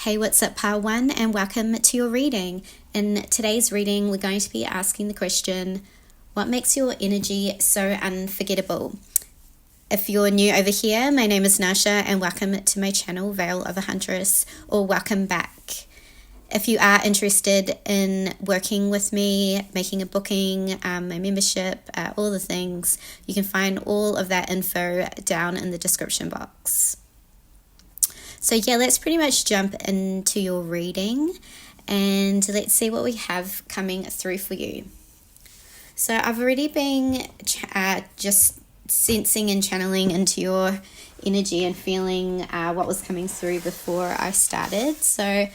Hey, what's up, Part 1, and welcome to your reading. In today's reading, we're going to be asking the question, what makes your energy so unforgettable? If you're new over here, my name is Nascha, and welcome to my channel, Veil of a Huntress, or welcome back. If you are interested in working with me, making a booking, my membership, all the things, you can find all of that info down in the description box. So yeah, let's pretty much jump into your reading and let's see what we have coming through for you. So I've already been just sensing and channeling into your energy and feeling what was coming through before I started. So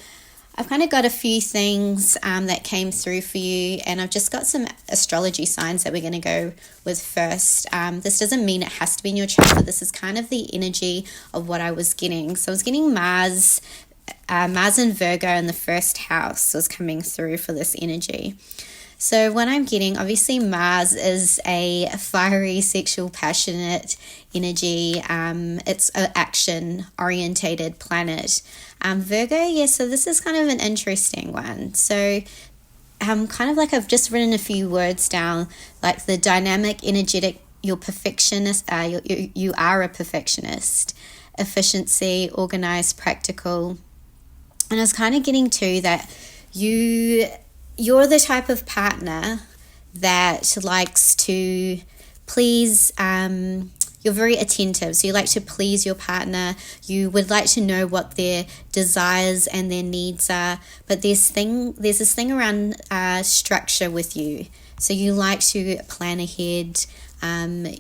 I've kind of got a few things that came through for you, and I've just got some astrology signs that we're going to go with first. This doesn't mean it has to be in your chart, but this is kind of the energy of what I was getting. So I was getting Mars and Virgo in the first house was coming through for this energy. So what I'm getting, obviously Mars is a fiery, sexual, passionate energy. It's an action-orientated planet. Virgo, yeah, so this is kind of an interesting one. So kind of like I've just written a few words down, like the dynamic, energetic, you're perfectionist, you are a perfectionist, efficiency, organized, practical. And I was kind of getting to that you're the type of partner that likes to please, you're very attentive, so you like to please your partner. You would like to know what their desires and their needs are, but there's this thing around structure with you. So you like to plan ahead.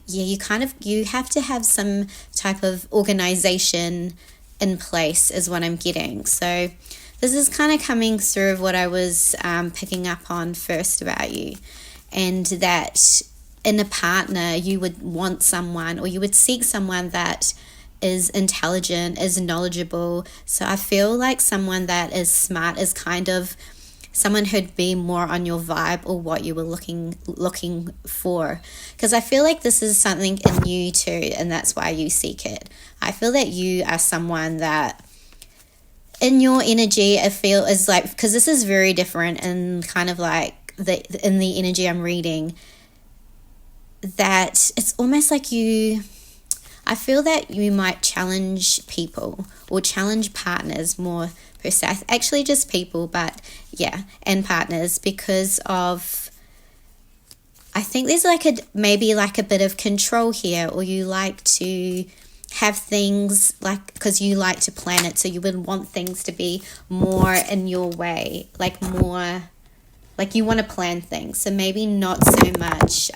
You have to have some type of organization in place is what I'm getting. So this is kind of coming through of what I was picking up on first about you, and that in a partner you would want someone, or you would seek someone that is intelligent, is knowledgeable. So I feel like someone that is smart is kind of someone who'd be more on your vibe or what you were looking for, because I feel like this is something in you too, and that's why you seek it. I feel that you are someone that in your energy, I feel is like, because this is very different and kind of like in the energy I'm reading, that it's almost like I feel that you might challenge people or challenge partners more per se. Actually just people, but yeah, and partners, because of, I think there's maybe a bit of control here, or you like to have things because you like to plan it, so you would want things to be more in your way, more you want to plan things. So maybe not so much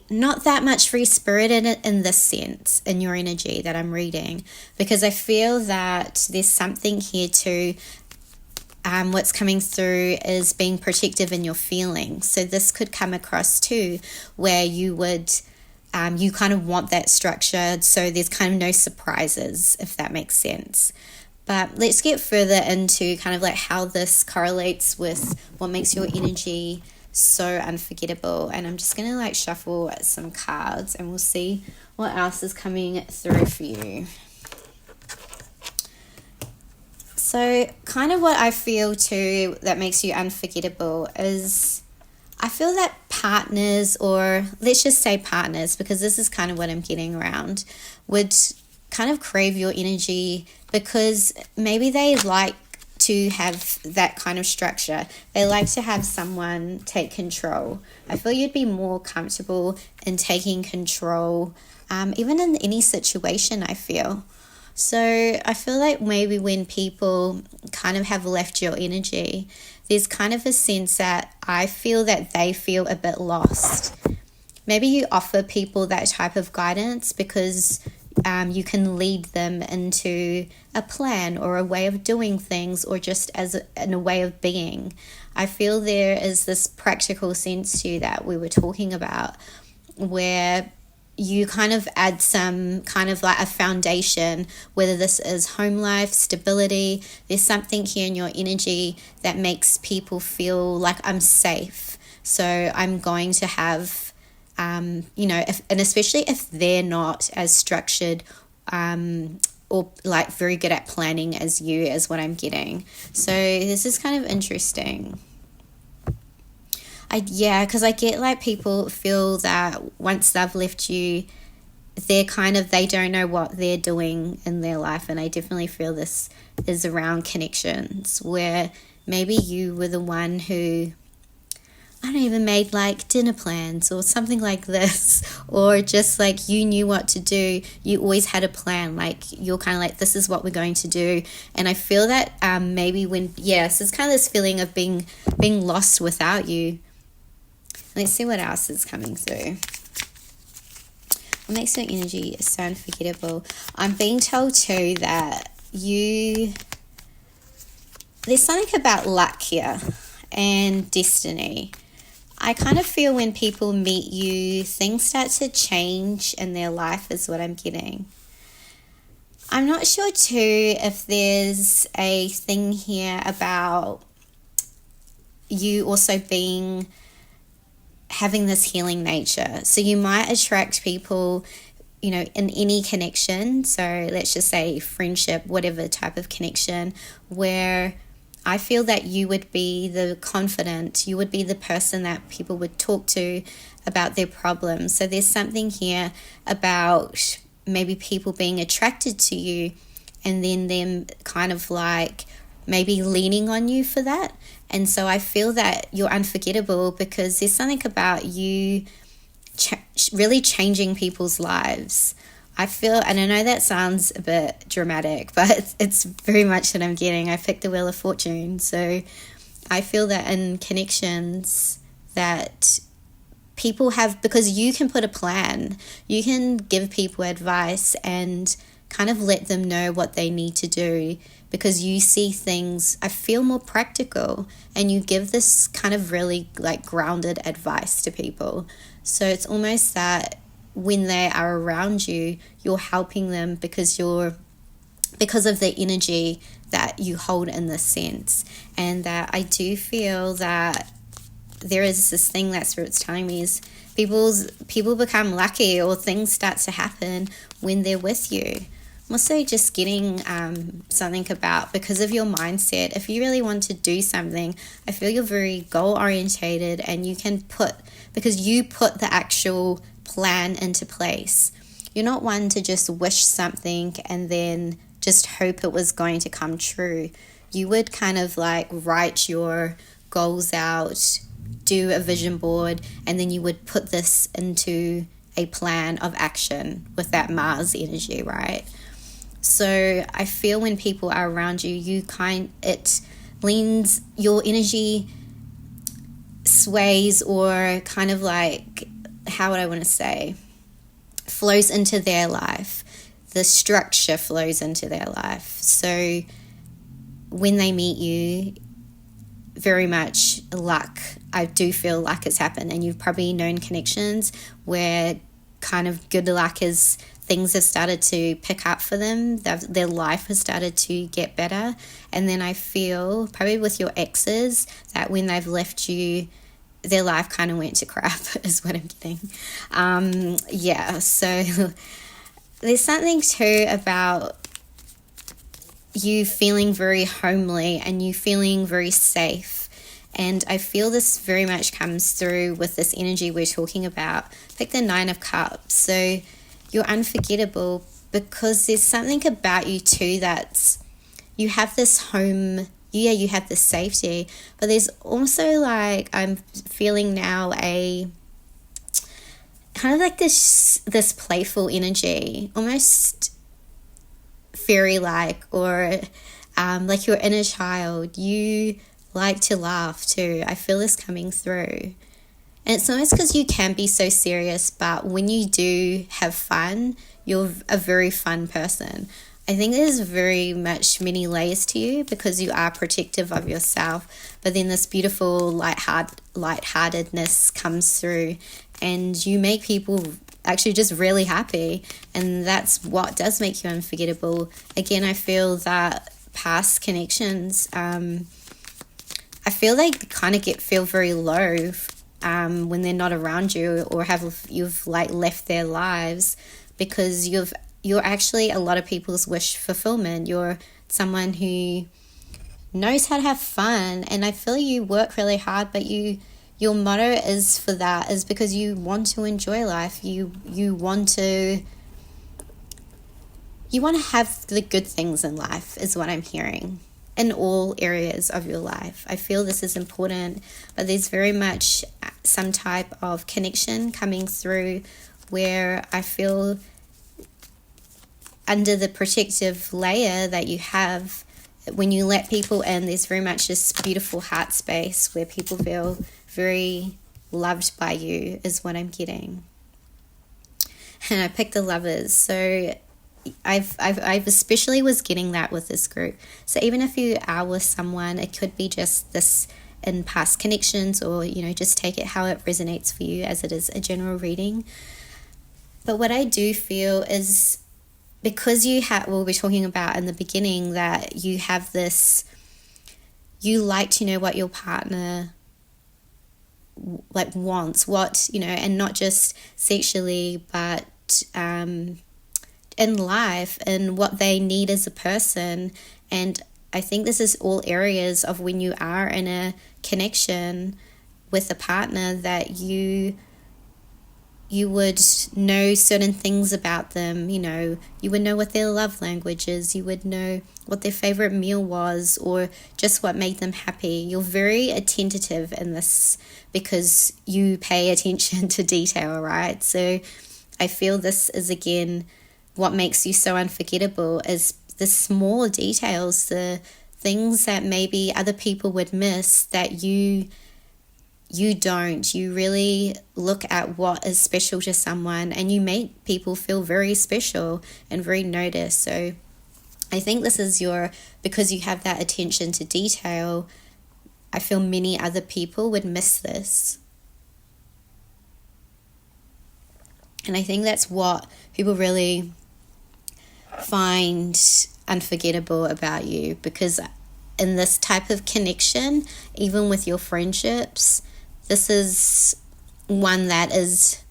not that much free spirited in this sense in your energy that I'm reading, because I feel that there's something here too. What's coming through is being protective in your feelings. So this could come across too, where you would you kind of want that structure, so there's kind of no surprises, if that makes sense. But let's get further into kind of how this correlates with what makes your energy so unforgettable. And I'm just going to shuffle some cards and we'll see what else is coming through for you. So kind of what I feel too that makes you unforgettable is, I feel that partners, or let's just say partners, because this is kind of what I'm getting around, would kind of crave your energy because maybe they like to have that kind of structure. They like to have someone take control. I feel you'd be more comfortable in taking control, even in any situation, I feel. So I feel like maybe when people kind of have left your energy, there's kind of a sense that I feel that they feel a bit lost. Maybe you offer people that type of guidance because you can lead them into a plan or a way of doing things, or just in a way of being. I feel there is this practical sense to you that we were talking about, where you kind of add some kind of a foundation, whether this is home life, stability. There's something here in your energy that makes people feel like I'm safe. So I'm going to have, and especially if they're not as structured or like very good at planning as you, is what I'm getting. So this is kind of interesting. Because I get like people feel that once they've left you, they don't know what they're doing in their life. And I definitely feel this is around connections, where maybe you were the one who, I don't even, made like dinner plans or something like this, or just like you knew what to do. You always had a plan, like you're kind of like, this is what we're going to do. And I feel that maybe when, so it's kind of this feeling of being lost without you. Let's see what else is coming through. What makes your energy so unforgettable? I'm being told too that there's something about luck here and destiny. I kind of feel when people meet you, things start to change in their life, is what I'm getting. I'm not sure too if there's a thing here about you also having this healing nature. So you might attract people, in any connection. So let's just say friendship, whatever type of connection, where I feel that you would be the confidant, you would be the person that people would talk to about their problems. So there's something here about maybe people being attracted to you and then them kind of like maybe leaning on you for that. And so I feel that you're unforgettable because there's something about you really changing people's lives. I feel, and I know that sounds a bit dramatic, but it's very much what I'm getting. I picked the Wheel of Fortune. So I feel that in connections that people have, because you can put a plan, you can give people advice and kind of let them know what they need to do, because you see things, I feel, more practical, and you give this kind of really like grounded advice to people. So it's almost that when they are around you, you're helping them because of the energy that you hold in this sense. And that I do feel that there is this thing that Spirit's telling me is people become lucky, or things start to happen when they're with you. I'm also just getting something about, because of your mindset, if you really want to do something, I feel you're very goal-orientated, and because you put the actual plan into place. You're not one to just wish something and then just hope it was going to come true. You would kind of like write your goals out, do a vision board, and then you would put this into a plan of action with that Mars energy, right? So I feel when people are around you, it leans, your energy sways, or kind of like, how would I want to say, flows into their life. The structure flows into their life. So when they meet you, very much luck, I do feel like it's happened. And you've probably known connections where kind of good luck is things have started to pick up for them. Their life has started to get better. And then I feel probably with your exes that when they've left you, their life kind of went to crap is what I'm getting. So there's something too about you feeling very homely and you feeling very safe. And I feel this very much comes through with this energy we're talking about. Pick the 9 of Cups. So you're unforgettable because there's something about you too that's, you have this home, you have this safety, but there's also like, I'm feeling now a kind of like this playful energy, almost fairy-like, or like your inner child. You like to laugh too. I feel this coming through. And it's almost because you can be so serious, but when you do have fun, you're a very fun person. I think there's very much many layers to you because you are protective of yourself, but then this beautiful lightheartedness comes through and you make people actually just really happy, and that's what does make you unforgettable. Again, I feel that past connections, I feel they kind of feel very low when they're not around you, or you've like left their lives, because you've you're actually a lot of people's wish fulfillment. You're someone who knows how to have fun, and I feel you work really hard, but your motto is for that is because you want to enjoy life. You want to have the good things in life is what I'm hearing, in all areas of your life. I feel this is important, but there's very much some type of connection coming through where I feel under the protective layer that you have, when you let people in, there's very much this beautiful heart space where people feel very loved by you is what I'm getting. And I picked the Lovers. So I've especially was getting that with this group. So even if you are with someone, it could be just this in past connections, or just take it how it resonates for you, as it is a general reading. But what I do feel is, because you have, well, we're talking about in the beginning that you have this, you like to know what your partner wants, and not just sexually, but in life, and what they need as a person. And I think this is all areas of when you are in a connection with a partner, that you would know certain things about them. You would know what their love language is. You would know what their favorite meal was, or just what made them happy. You're very attentive in this because you pay attention to detail, right? So I feel this is, again, what makes you so unforgettable, is the small details, the things that maybe other people would miss that you don't. You really look at what is special to someone, and you make people feel very special and very noticed. So I think this is because you have that attention to detail, I feel many other people would miss this. And I think that's what people really find unforgettable about you, because in this type of connection, even with your friendships, this is one that is,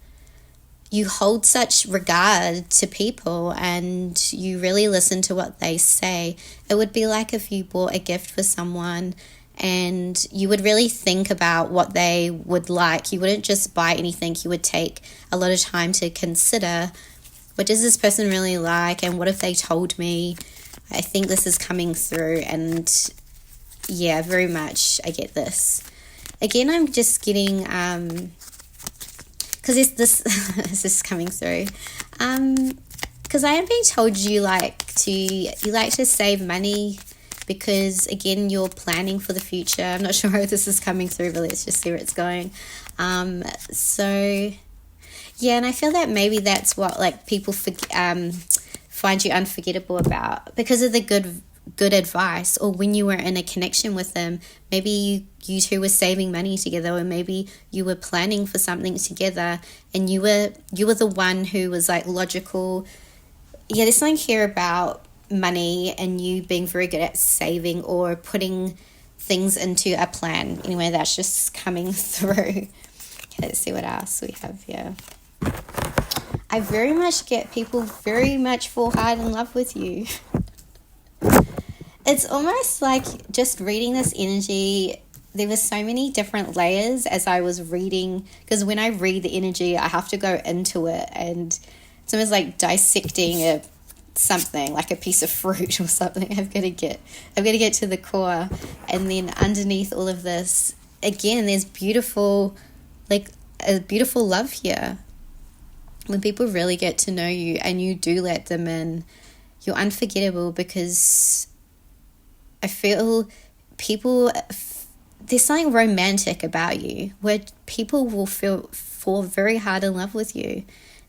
you hold such regard to people and you really listen to what they say. It would be like if you bought a gift for someone and you would really think about what they would like. You wouldn't just buy anything. You would take a lot of time to consider, what does this person really like, and what if they told me? I think this is coming through, and yeah, very much I get this. Again, I'm just getting, because this is coming through, because I am being told you like to save money, because again, you're planning for the future. I'm not sure if this is coming through, but let's just see where it's going. So yeah, and I feel that maybe that's what people find you unforgettable about, because of the good advice, or when you were in a connection with them, maybe you two were saving money together, or maybe you were planning for something together, and you were the one who was logical. Yeah, there's something here about money and you being very good at saving or putting things into a plan. Anyway, that's just coming through. Okay, let's see what else we have here. I very much get people very much fall hard in love with you. It's almost like just reading this energy, there were so many different layers as I was reading, because when I read the energy, I have to go into it, and it's almost like dissecting something, like a piece of fruit or something. I've got to get to the core. And then underneath all of this, again, there's beautiful love here. When people really get to know you and you do let them in, you're unforgettable, because I feel there's something romantic about you where people will fall very hard in love with you.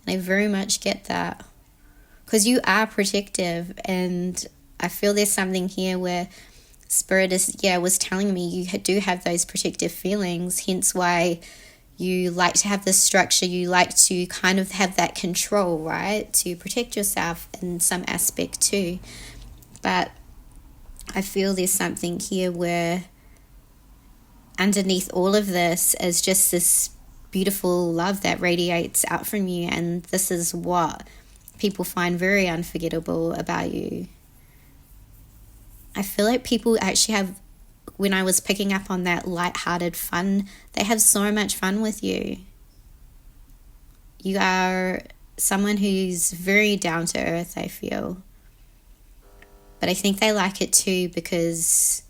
And I very much get that, because you are protective, and I feel there's something here where Spirit was telling me you do have those protective feelings, hence why you like to have this structure. You like to kind of have that control, right? To protect yourself in some aspect too. But I feel there's something here where underneath all of this is just this beautiful love that radiates out from you. And this is what people find very unforgettable about you. I feel like people actually have, when I was picking up on that light-hearted fun, they have so much fun with you. You are someone who's very down to earth, I feel. But I think they like it too, because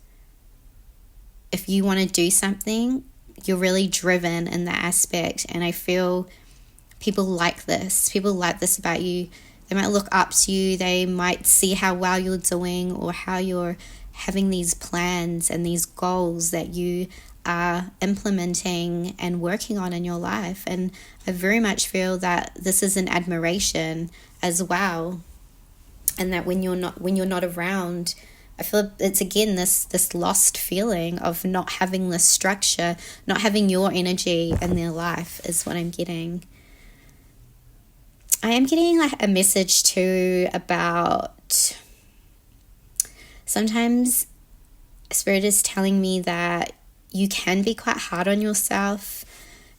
if you want to do something, you're really driven in that aspect. And I feel people like this. People like this about you. They might look up to you. They might see how well you're doing, or how you're having these plans and these goals that you are implementing and working on in your life. And I very much feel that this is an admiration as well. And that when you're not around, I feel it's again this lost feeling of not having this structure, not having your energy in their life is what I'm getting. I am getting like a message too about, sometimes Spirit is telling me that you can be quite hard on yourself,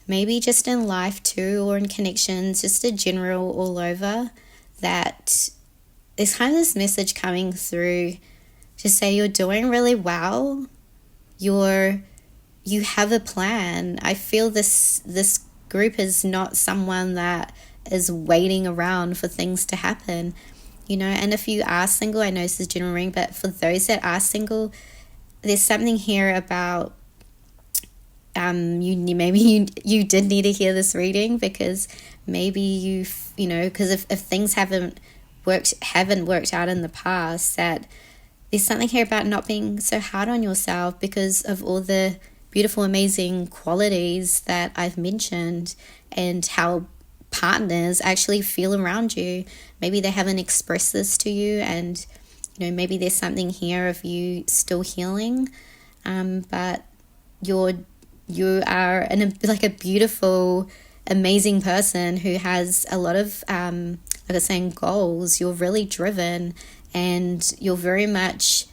maybe just in life too, or in connections, just a general all over, that there's kind of this message coming through to say you're doing really well. You have a plan. I feel this group is not someone that is waiting around for things to happen, you know. And if you are single, I know this is general ring, but for those that are single, there's something here about you did need to hear this reading, because maybe because if things haven't worked out in the past, that there's something here about not being so hard on yourself because of all the beautiful, amazing qualities that I've mentioned, and how partners actually feel around you. Maybe they haven't expressed this to you, and maybe there's something here of you still healing, but you are like a beautiful, amazing person who has a lot of like I was saying, goals. You're really driven, and you're very much,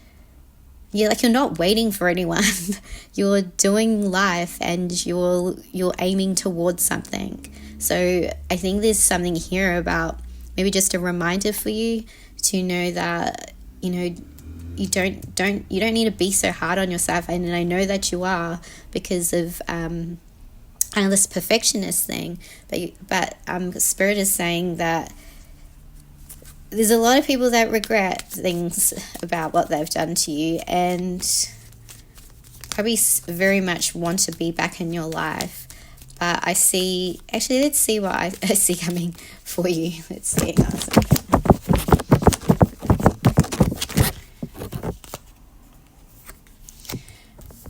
you're not waiting for anyone. You're doing life, and you're aiming towards something. So I think there's something here about maybe just a reminder for you to know that you don't need to be so hard on yourself. And I know that you are, because of kind of this perfectionist thing. But Spirit is saying that there's a lot of people that regret things about what they've done to you, and probably very much want to be back in your life. But I see, actually, let's see what I see coming for you. Let's see.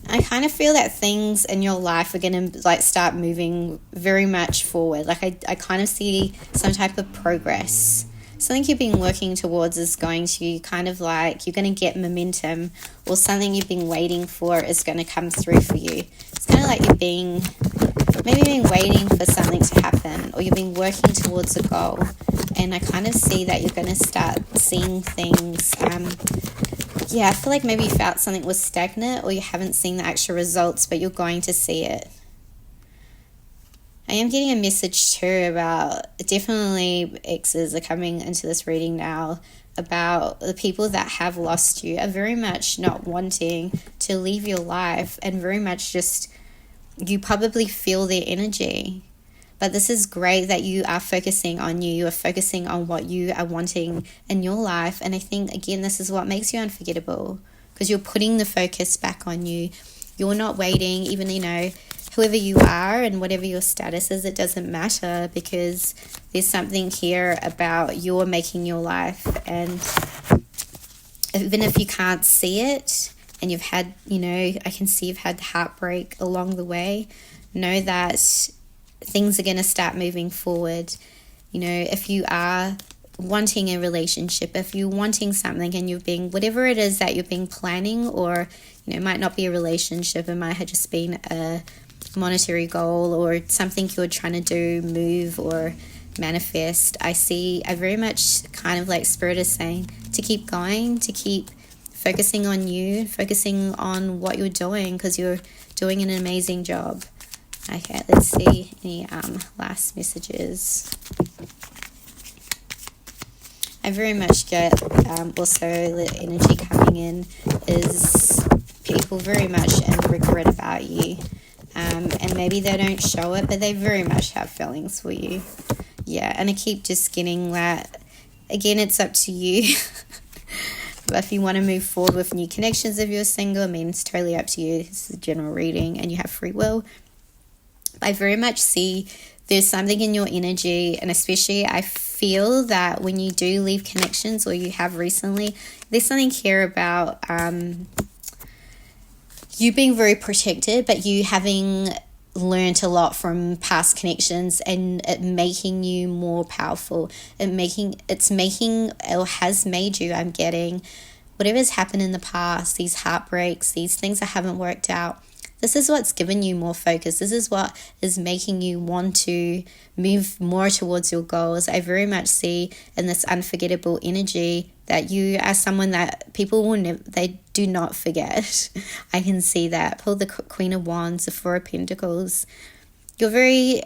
I kind of feel that things in your life are going to start moving very much forward. I kind of see some type of progress. Something you've been working towards is going to kind of you're going to get momentum, or something you've been waiting for is going to come through for you. It's kind of like you've been waiting for something to happen, or you've been working towards a goal. And I kind of see that you're going to start seeing things. I feel like maybe you felt something was stagnant, or you haven't seen the actual results, but you're going to see it. I am getting a message too about, definitely exes are coming into this reading now, about the people that have lost you are very much not wanting to leave your life, and very much just, you probably feel their energy. But this is great that you are focusing on you. You are focusing on what you are wanting in your life. And I think, again, this is what makes you unforgettable, because you're putting the focus back on you. You're not waiting, even, whoever you are and whatever your status is, it doesn't matter, because there's something here about you're making your life. And even if you can't see it, and you've had, I can see you've had heartbreak along the way, know that things are going to start moving forward. If you are wanting a relationship, if you're wanting something, and you've been, whatever it is that you've been planning, or, it might not be a relationship, it might have just been a monetary goal, or something you're trying to do, move, or manifest. I very much kind of like Spirit is saying to keep going, to keep focusing on you, focusing on what you're doing, because you're doing an amazing job. Okay, let's see any last messages. I very much get also the energy coming in is people very much in regret about you. And maybe they don't show it, but they very much have feelings for you. Yeah, and I keep just getting that. Again, it's up to you. But if you want to move forward with new connections if you're single, I mean, it's totally up to you. It's a general reading and you have free will. I very much see there's something in your energy, and especially I feel that when you do leave connections, or you have recently, there's something here about you being very protected, but you having learned a lot from past connections and it making you more powerful. It's making or has made you, I'm getting, whatever's happened in the past, these heartbreaks, these things that haven't worked out, this is what's given you more focus. This is what is making you want to move more towards your goals. I very much see in this unforgettable energy that you are someone that people will never, they do not forget. I can see that. Pull the Queen of Wands, the Four of Pentacles. You're very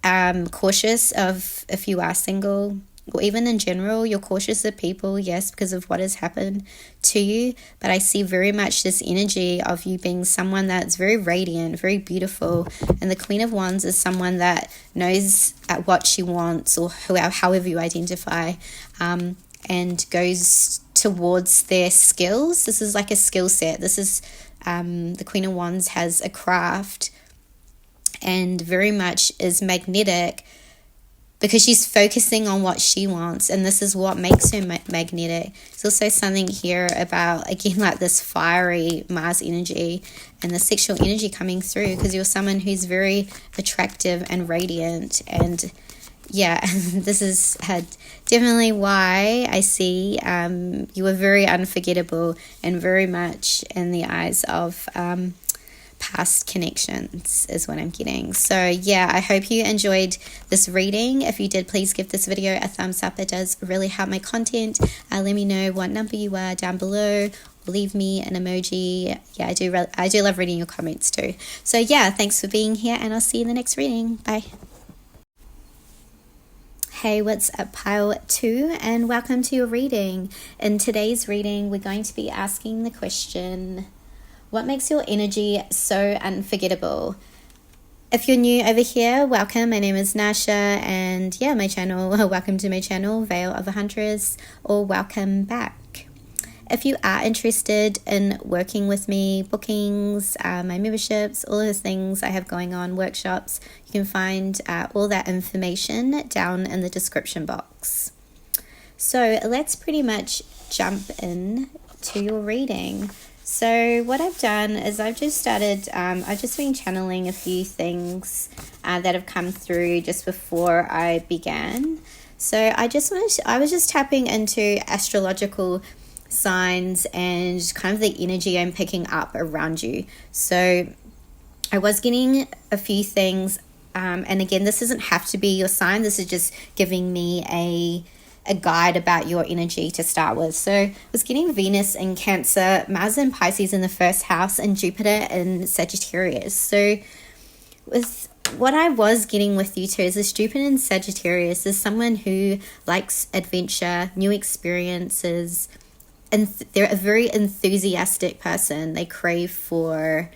cautious of if you are single, or even in general, you're cautious of people, yes, because of what has happened to you. But I see very much this energy of you being someone that's very radiant, very beautiful. And the Queen of Wands is someone that knows what she wants, or however you identify, and goes towards their skills. This is like a skill set. This is the Queen of Wands has a craft and very much is magnetic, because she's focusing on what she wants, and this is what makes her magnetic. There's also something here about, again, like this fiery Mars energy and the sexual energy coming through, because you're someone who's very attractive and radiant. And yeah, this is definitely why I see you are very unforgettable and very much in the eyes of past connections is what I'm getting. So yeah, I hope you enjoyed this reading. If you did, please give this video a thumbs up. It does really help my content. Let me know what number you are down below. Leave me an emoji. Yeah, I do love reading your comments too. So yeah, thanks for being here, and I'll see you in the next reading. Bye. Hey, what's up, pile 2, and welcome to your reading. In today's reading, we're going to be asking the question, what makes your energy so unforgettable? If you're new over here, welcome. My name is Nascha, and yeah, my channel, welcome to my channel, Veil of a Huntress, or welcome back. If you are interested in working with me, bookings, my memberships, all of the things I have going on, workshops, you can find all that information down in the description box. So let's pretty much jump in to your reading. So what I've done is I've just been channeling a few things that have come through just before I began. So I was just tapping into astrological signs and kind of the energy I'm picking up around you. So I was getting a few things, and again, this doesn't have to be your sign. This is just giving me a guide about your energy to start with. So I was getting Venus in Cancer, Mars in Pisces in the first house, and Jupiter in Sagittarius. So with what I was getting with you too is this Jupiter in Sagittarius is someone who likes adventure, new experiences, and they're a very enthusiastic person. They crave for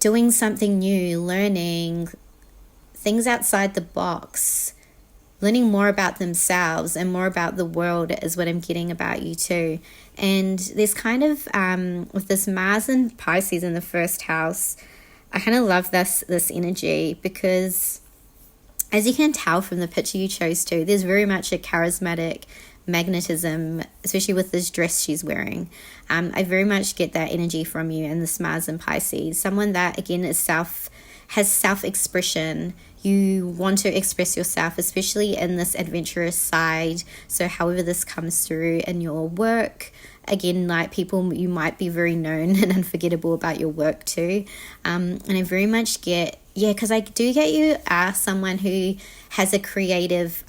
doing something new, learning things outside the box, learning more about themselves and more about the world is what I'm getting about you too. And there's kind of, with this Mars and Pisces in the first house, I kind of love this energy, because as you can tell from the picture you chose to, there's very much a charismatic magnetism, especially with this dress she's wearing. I very much get that energy from you in this Mars and Pisces. Someone that, again, has self-expression. You want to express yourself, especially in this adventurous side. So however this comes through in your work, again, like people, you might be very known and unforgettable about your work too. And I very much get, because I do get you are someone who has a creative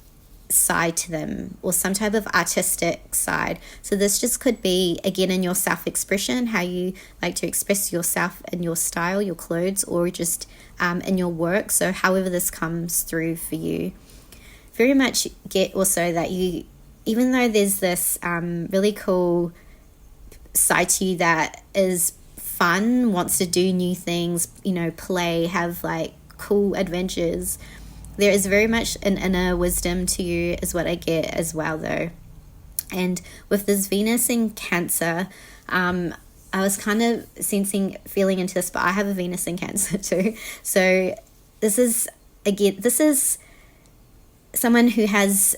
side to them, or some type of artistic side. So this just could be, again, in your self-expression, how you like to express yourself in your style, your clothes, or just in your work. So however this comes through for you, very much get also that you even though there's this really cool side to you that is fun, wants to do new things, play, have like cool adventures, there is very much an inner wisdom to you, is what I get as well though. And with this Venus in Cancer, I was kind of feeling into this, but I have a Venus in Cancer too. So this is someone who has,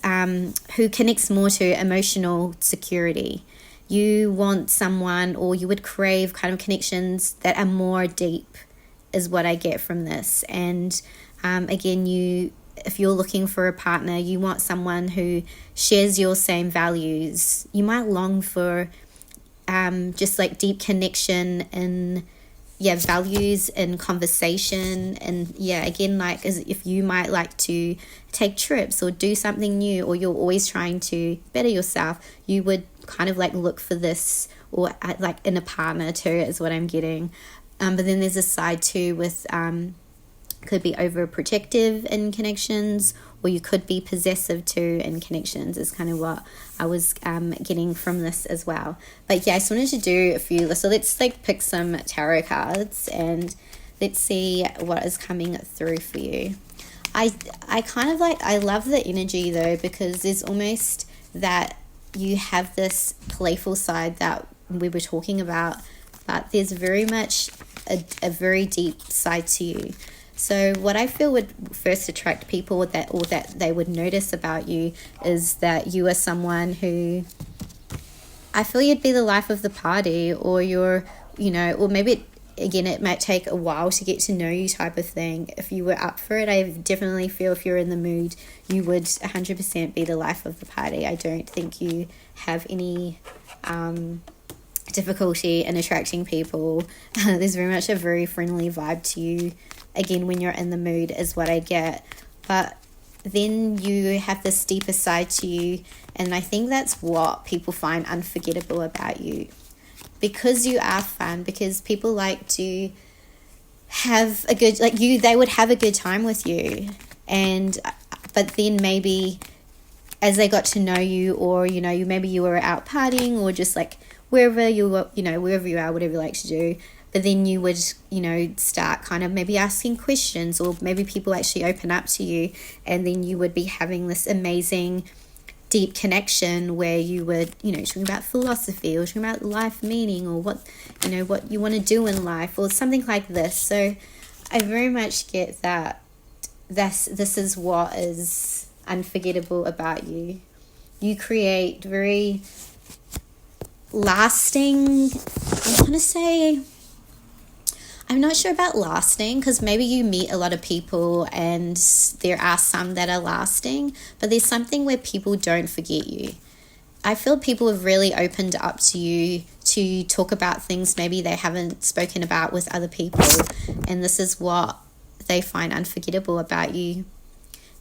who connects more to emotional security. You want someone, or you would crave kind of connections that are more deep, is what I get from this. And again, if you're looking for a partner, you want someone who shares your same values. You might long for just like deep connection in values and conversation, and again, like as if you might like to take trips or do something new, or you're always trying to better yourself, you would kind of like look for this, or like in a partner too, is what I'm getting. But then there's a side too with could be overprotective in connections, or you could be possessive too in connections, is kind of what I was getting from this as well. But I just wanted to do a few, so let's like pick some tarot cards and let's see what is coming through for you. I kind of like, I love the energy though, because there's almost that you have this playful side that we were talking about, but there's very much a very deep side to you. So what I feel would first attract people, that they would notice about you, is that you are someone who, I feel you'd be the life of the party, or you're, or maybe it might take a while to get to know you type of thing. If you were up for it, I definitely feel if you're in the mood, you would 100% be the life of the party. I don't think you have any difficulty in attracting people. There's very much a very friendly vibe to you. Again, when you're in the mood, is what I get. But then you have this deeper side to you, and I think that's what people find unforgettable about you. Because you are fun, because people like to have a good, they would have a good time with you. But then maybe as they got to know you, or, maybe you were out partying, or just like wherever you are, wherever you are, whatever you like to do. But then you would, start kind of maybe asking questions, or maybe people actually open up to you, and then you would be having this amazing deep connection where you would, talking about philosophy, or talking about life meaning, or what you want to do in life, or something like this. So I very much get that this is what is unforgettable about you. You create very lasting, I want to say, I'm not sure about lasting, because maybe you meet a lot of people and there are some that are lasting, but there's something where people don't forget you. I feel people have really opened up to you to talk about things maybe they haven't spoken about with other people, and this is what they find unforgettable about you.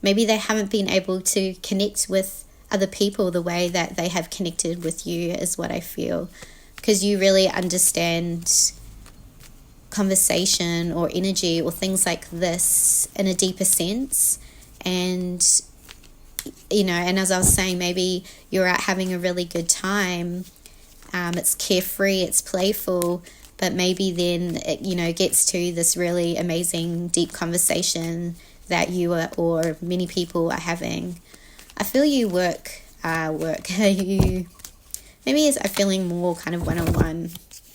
Maybe they haven't been able to connect with other people the way that they have connected with you, is what I feel, because you really understand conversation or energy or things like this in a deeper sense. And and as I was saying, maybe you're out having a really good time, it's carefree, it's playful, but maybe then it gets to this really amazing deep conversation that you are, or many people are having. I feel you work you maybe is feeling more kind of one-on-one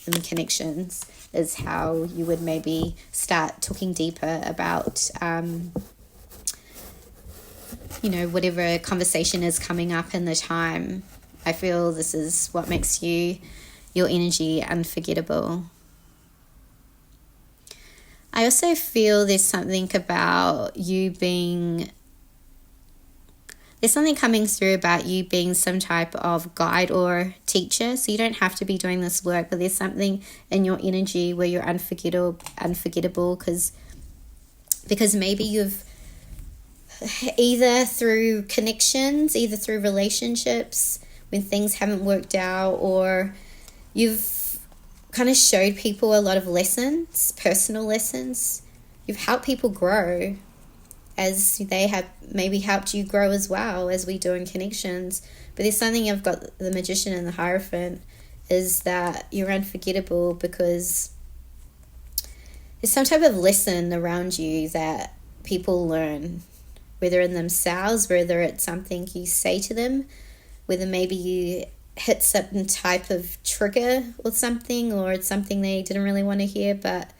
in the connections, is how you would maybe start talking deeper about whatever conversation is coming up in the time. I feel this is what makes your energy unforgettable. I also feel there's something about you being, there's something coming through about you being some type of guide or teacher. So you don't have to be doing this work, but there's something in your energy where you're unforgettable because maybe you've either through connections, either through relationships when things haven't worked out, or you've kind of showed people a lot of lessons, personal lessons. You've helped people grow. as they have maybe helped you grow as well, as we do in connections. But there's something, I've got the Magician and the Hierophant, is that you're unforgettable because there's some type of lesson around you that people learn, whether in themselves, whether it's something you say to them, whether maybe you hit some type of trigger or something, or it's something they didn't really want to hear, but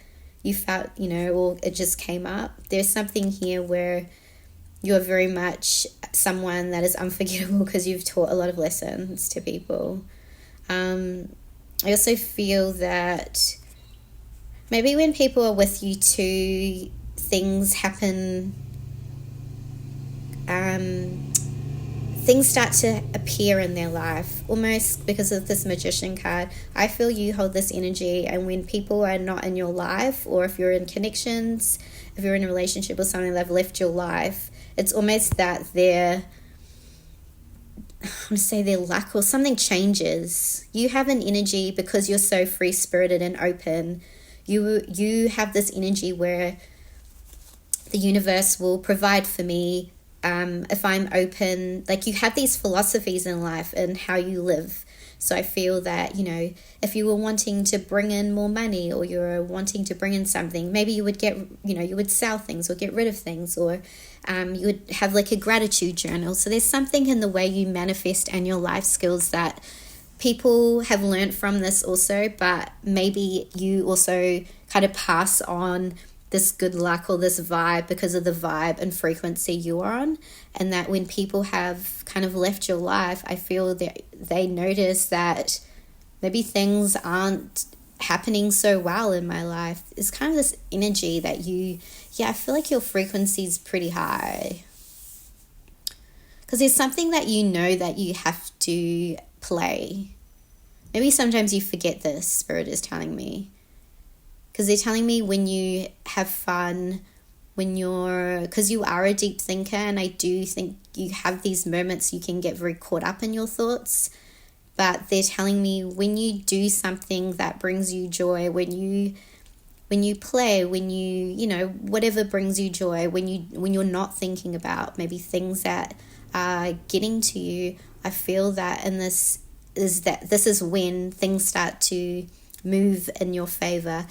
you felt, or it just came up. There's something here where you're very much someone that is unforgettable because you've taught a lot of lessons to people. I also feel that maybe when people are with you too, things happen, things start to appear in their life, almost because of this Magician card. I feel you hold this energy, and when people are not in your life, or if you're in connections, if you're in a relationship with someone, they've left your life, it's almost that their luck or something changes. You have an energy because you're so free-spirited and open. You have this energy where the universe will provide for me if I'm open. Like, you have these philosophies in life and how you live. So I feel that, if you were wanting to bring in more money, or you're wanting to bring in something, maybe you would you would sell things or get rid of things, or you would have like a gratitude journal. So there's something in the way you manifest and your life skills that people have learned from this also, but maybe you also kind of pass on this good luck or this vibe because of the vibe and frequency you are on. And that when people have kind of left your life, I feel that they notice that maybe things aren't happening so well in my life. It's kind of this energy that I feel like your frequency is pretty high. Because there's something that that you have to play. Maybe sometimes you forget this, Spirit is telling me. Because they're telling me when you have fun, because you are a deep thinker, and I do think you have these moments you can get very caught up in your thoughts, but they're telling me when you do something that brings you joy, when you play, when you whatever brings you joy, when you're not thinking about maybe things that are getting to you, I feel that this is when things start to move in your favor.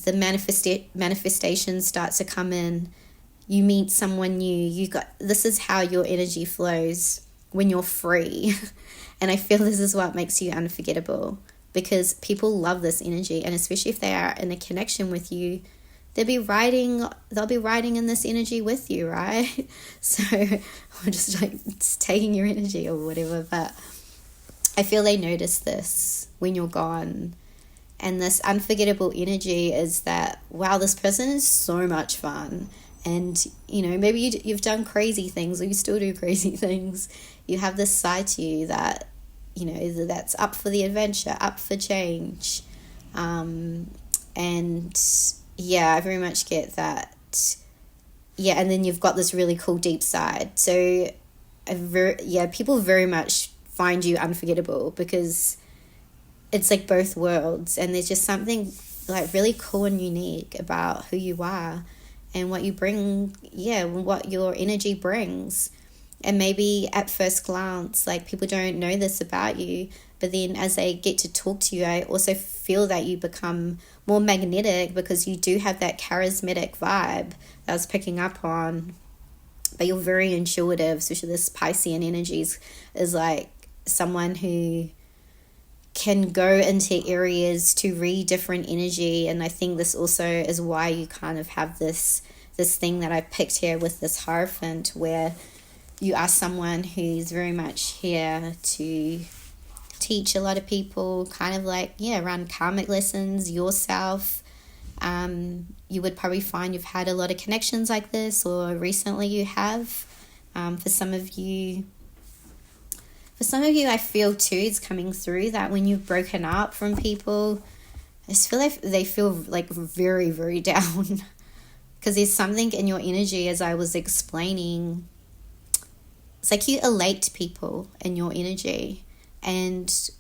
The manifestation starts to come in. You meet someone new. This is how your energy flows when you're free. And I feel this is what makes you unforgettable, because people love this energy, and especially if they are in a connection with you, they'll be riding in this energy with you, right? So I'm just taking your energy or whatever, but I feel they notice this when you're gone. And this unforgettable energy is that, wow, this person is so much fun. And, maybe you've done crazy things, or you still do crazy things. You have this side to you that, that's up for the adventure, up for change. I very much get that. Yeah, and then you've got this really cool deep side. So, people very much find you unforgettable because it's like both worlds, and there's just something like really cool and unique about who you are and what you bring, what your energy brings. And maybe at first glance, like, people don't know this about you, but then as they get to talk to you, I also feel that you become more magnetic because you do have that charismatic vibe that I was picking up on. But you're very intuitive, especially this Piscean energies is like someone who can go into areas to read different energy. And I think this also is why you kind of have this thing that I picked here with this Hierophant, where you are someone who's very much here to teach a lot of people, kind of like, run karmic lessons yourself. You would probably find you've had a lot of connections like this, or recently you have. For some of you, I feel too, it's coming through that when you've broken up from people, I just feel like they feel like very, very down. Because there's something in your energy, as I was explaining. It's like you elate people in your energy. And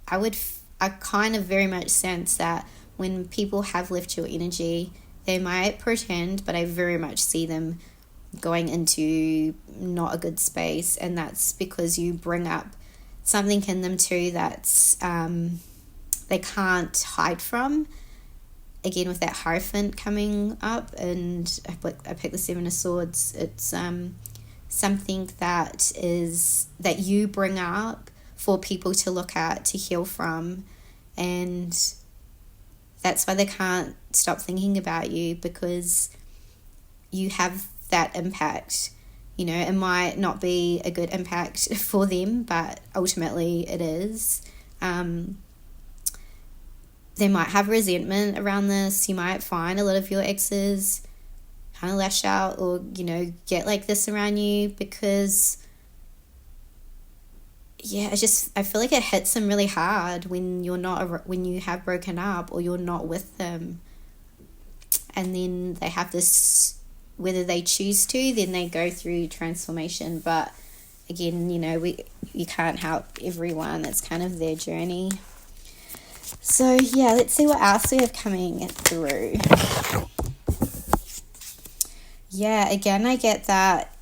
I kind of very much sense that when people have left your energy, They might pretend, but I very much see them going into not a good space, and that's because you bring up something in them too that's they can't hide from. Again, with that Hierophant coming up, and I picked the Seven of Swords. It's something that you bring up for people to look at, to heal from, and that's why they can't stop thinking about you, because you have that impact. You know, it might not be a good impact for them, but ultimately it is. They might have resentment around this. You might find a lot of your exes kind of lash out, or, you know, get like this around you, because I feel like it hits them really hard when when you have broken up, or you're not with them, and then they have this, whether they choose to, then they go through transformation. But again, you know, you can't help everyone. That's kind of their journey. So yeah, let's see what else we have coming through. Yeah, again, I get that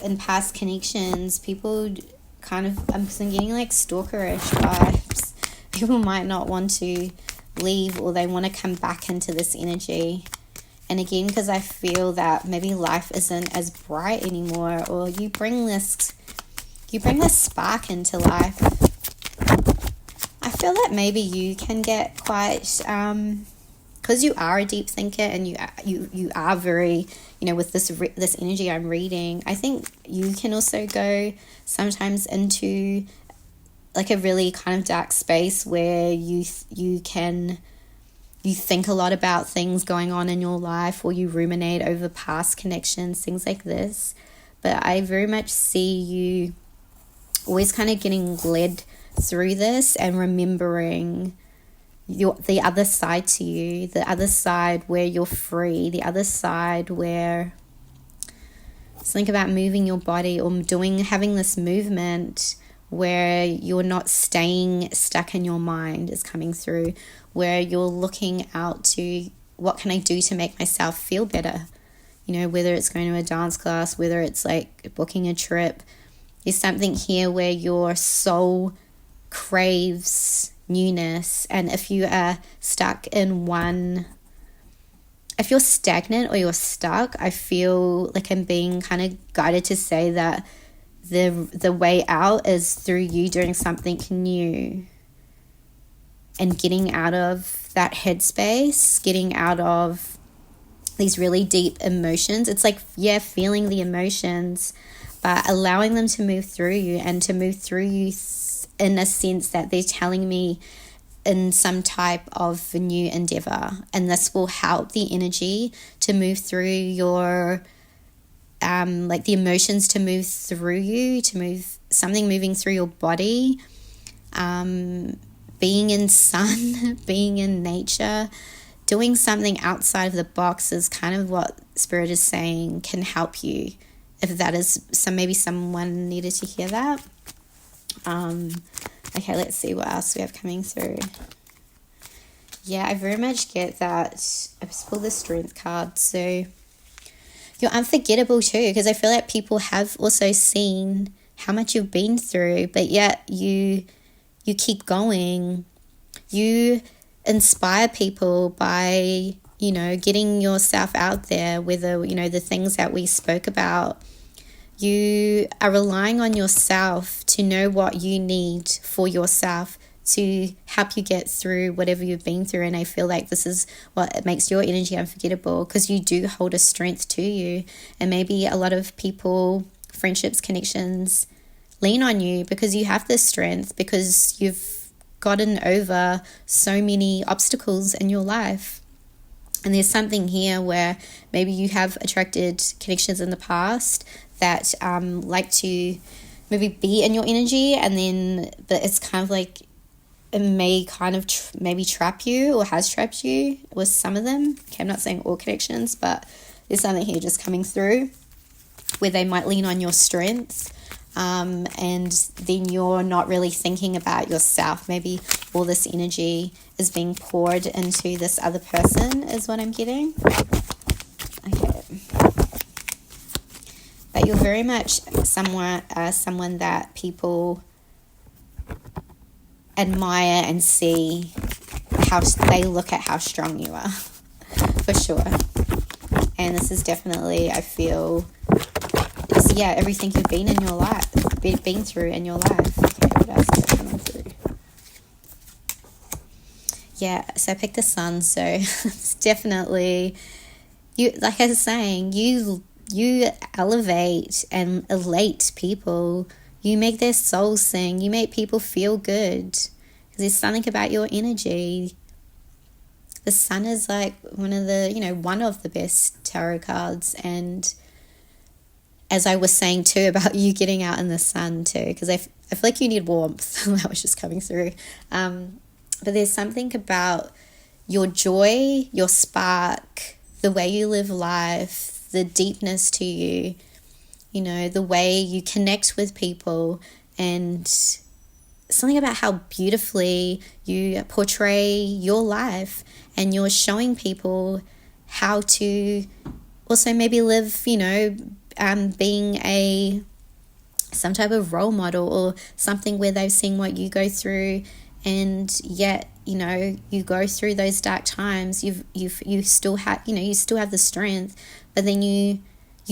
in past connections, people kind of, I'm getting like stalkerish vibes. People might not want to leave, or they want to come back into this energy. And again, because I feel that maybe life isn't as bright anymore, or you bring this spark into life. I feel that maybe you can get quite, because you are a deep thinker, and you are very, you know, with this energy I'm reading, I think you can also go sometimes into like a really kind of dark space where you think a lot about things going on in your life, or you ruminate over past connections, things like this. But I very much see you always kind of getting led through this and remembering the other side to you, the other side where you're free, the other side where, think about moving your body, or having this movement where you're not staying stuck in your mind is coming through, where you're looking out to, what can I do to make myself feel better? You know, whether it's going to a dance class, whether it's like booking a trip. There's something here where your soul craves newness, and if you are stuck in one, if you're stagnant or you're stuck, I feel like I'm being kind of guided to say that the way out is through you doing something new and getting out of that headspace, getting out of these really deep emotions. It's like, yeah, feeling the emotions, but allowing them to move through you, and to move through you in a sense that they're telling me in some type of new endeavor. And this will help the energy to move through your like the emotions to move through you, to move something moving through your body, being in sun, being in nature, doing something outside of the box is kind of what Spirit is saying can help you, if that is maybe someone needed to hear that. Okay, let's see what else we have coming through. Yeah, I very much get that. I just pulled the Strength card, so you're unforgettable too, because I feel like people have also seen how much you've been through, but yet you keep going. You inspire people by, you know, getting yourself out there, whether, you know, the things that we spoke about. You are relying on yourself to know what you need for yourself to help you get through whatever you've been through. And I feel like this is what makes your energy unforgettable, because you do hold a strength to you. And maybe a lot of people, friendships, connections lean on you because you have this strength, because you've gotten over so many obstacles in your life. And there's something here where maybe you have attracted connections in the past that like to maybe be in your energy, and then, but it's kind of like, it may kind of maybe trap you, or has trapped you with some of them. Okay, I'm not saying all connections, but there's something here just coming through where they might lean on your strengths. and then you're not really thinking about yourself. Maybe all this energy is being poured into this other person is what I'm getting. Okay. But you're very much someone that people admire and see how they look at how strong you are, for sure. And this is definitely, I feel, everything you've been in your life, been through in your life. Okay, what else is coming through? Yeah, so I picked the sun, so it's definitely, you, like I was saying, you elevate and elate people. You make their souls sing. You make people feel good. Because there's something about your energy. The sun is like one of the best tarot cards. And as I was saying too about you getting out in the sun too, because I feel like you need warmth. That was just coming through. But there's something about your joy, your spark, the way you live life, the deepness to you, the way you connect with people, and something about how beautifully you portray your life, and you're showing people how to also maybe live, being some type of role model or something where they've seen what you go through, and yet you go through those dark times. You still have the strength, but then you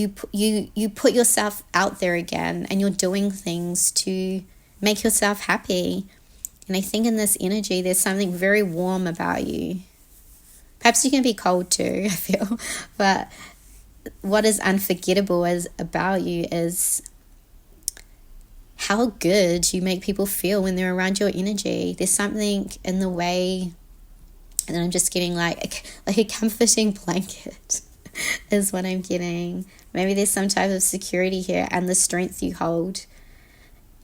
put yourself out there again, and you're doing things to make yourself happy. And I think in this energy, there's something very warm about you. Perhaps you can be cold too, I feel. But what is unforgettable about you is how good you make people feel when they're around your energy. There's something in the way, and I'm just getting like a comforting blanket is what I'm getting. Maybe there's some type of security here, and the strength you hold.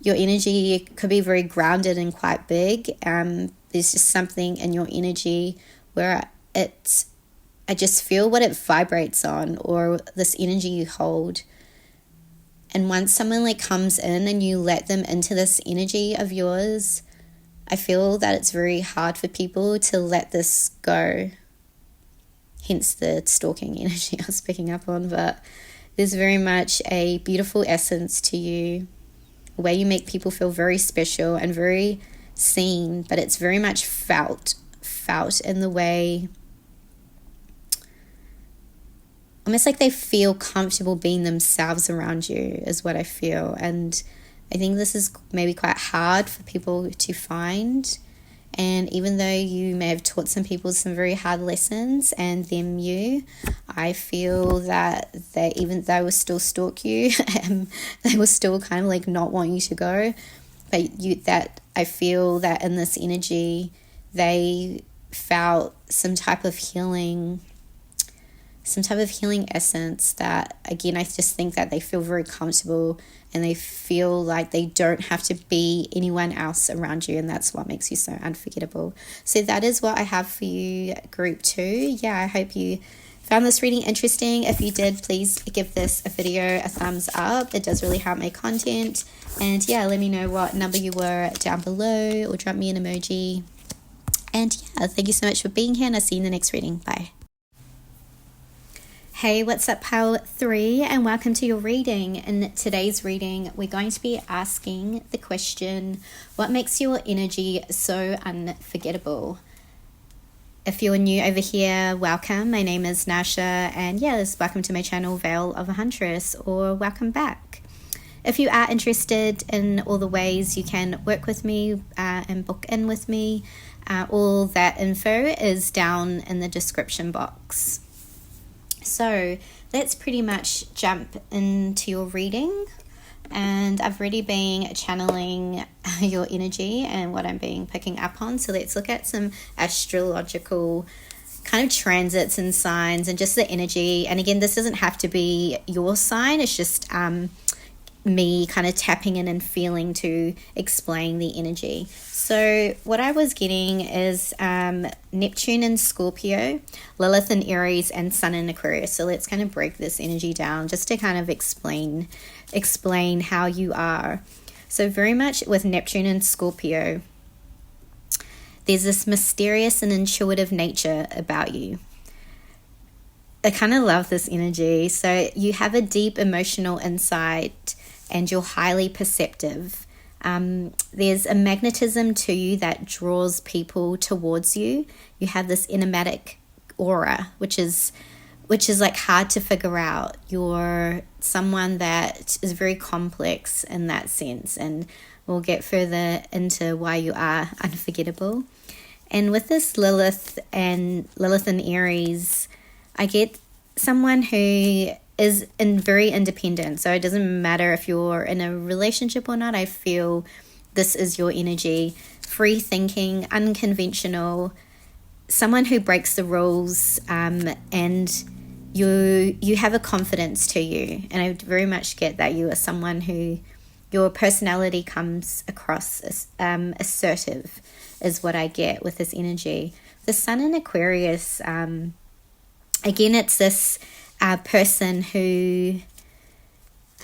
Your energy could be very grounded and quite big. There's just something in your energy where I just feel what it vibrates on, or this energy you hold. And once someone comes in and you let them into this energy of yours, I feel that it's very hard for people to let this go. Hence the stalking energy I was picking up on. But there's very much a beautiful essence to you, where you make people feel very special and very seen, but it's very much felt in the way, almost like they feel comfortable being themselves around you is what I feel. And I think this is maybe quite hard for people to find. And even though you may have taught some people some very hard lessons, and them you, I feel that even though they will still stalk you, they will still kind of not want you to go. But I feel that in this energy, they felt some type of healing essence that, again, I just think that they feel very comfortable, and they feel like they don't have to be anyone else around you, and that's what makes you so unforgettable. So that is what I have for you, group 2. Yeah, I hope you found this reading interesting. If you did, please give this video a thumbs up. It does really help my content. And yeah, let me know what number you were down below, or drop me an emoji. And yeah, thank you so much for being here, and I'll see you in the next reading. Bye. Hey, what's up, pile 3, and welcome to your reading. In today's reading, we're going to be asking the question, what makes your energy so unforgettable? If you're new over here, welcome. My name is Nascha, and yes, welcome to my channel, Veil of a Huntress, or welcome back. If you are interested in all the ways you can work with me and book in with me, all that info is down in the description box. So let's pretty much jump into your reading, and I've already been channeling your energy and what I'm picking up on. So let's look at some astrological kind of transits and signs and just the energy. And again, this doesn't have to be your sign. It's just me kind of tapping in and feeling to explain the energy. So what I was getting is Neptune in Scorpio, Lilith in Aries, and Sun in Aquarius. So let's kind of break this energy down just to kind of explain how you are. So very much with Neptune in Scorpio, there's this mysterious and intuitive nature about you. I kind of love this energy. So you have a deep emotional insight and you're highly perceptive. There's a magnetism to you that draws people towards you. You have this enigmatic aura, which is like hard to figure out. You're someone that is very complex in that sense, and we'll get further into why you are unforgettable. And with this Lilith in Aries, I get someone who is very independent. So it doesn't matter if you're in a relationship or not. I feel this is your energy. Free thinking, unconventional, someone who breaks the rules, and you have a confidence to you. And I very much get that you are someone who your personality comes across as assertive, is what I get with this energy. The Sun in Aquarius, again, it's this person who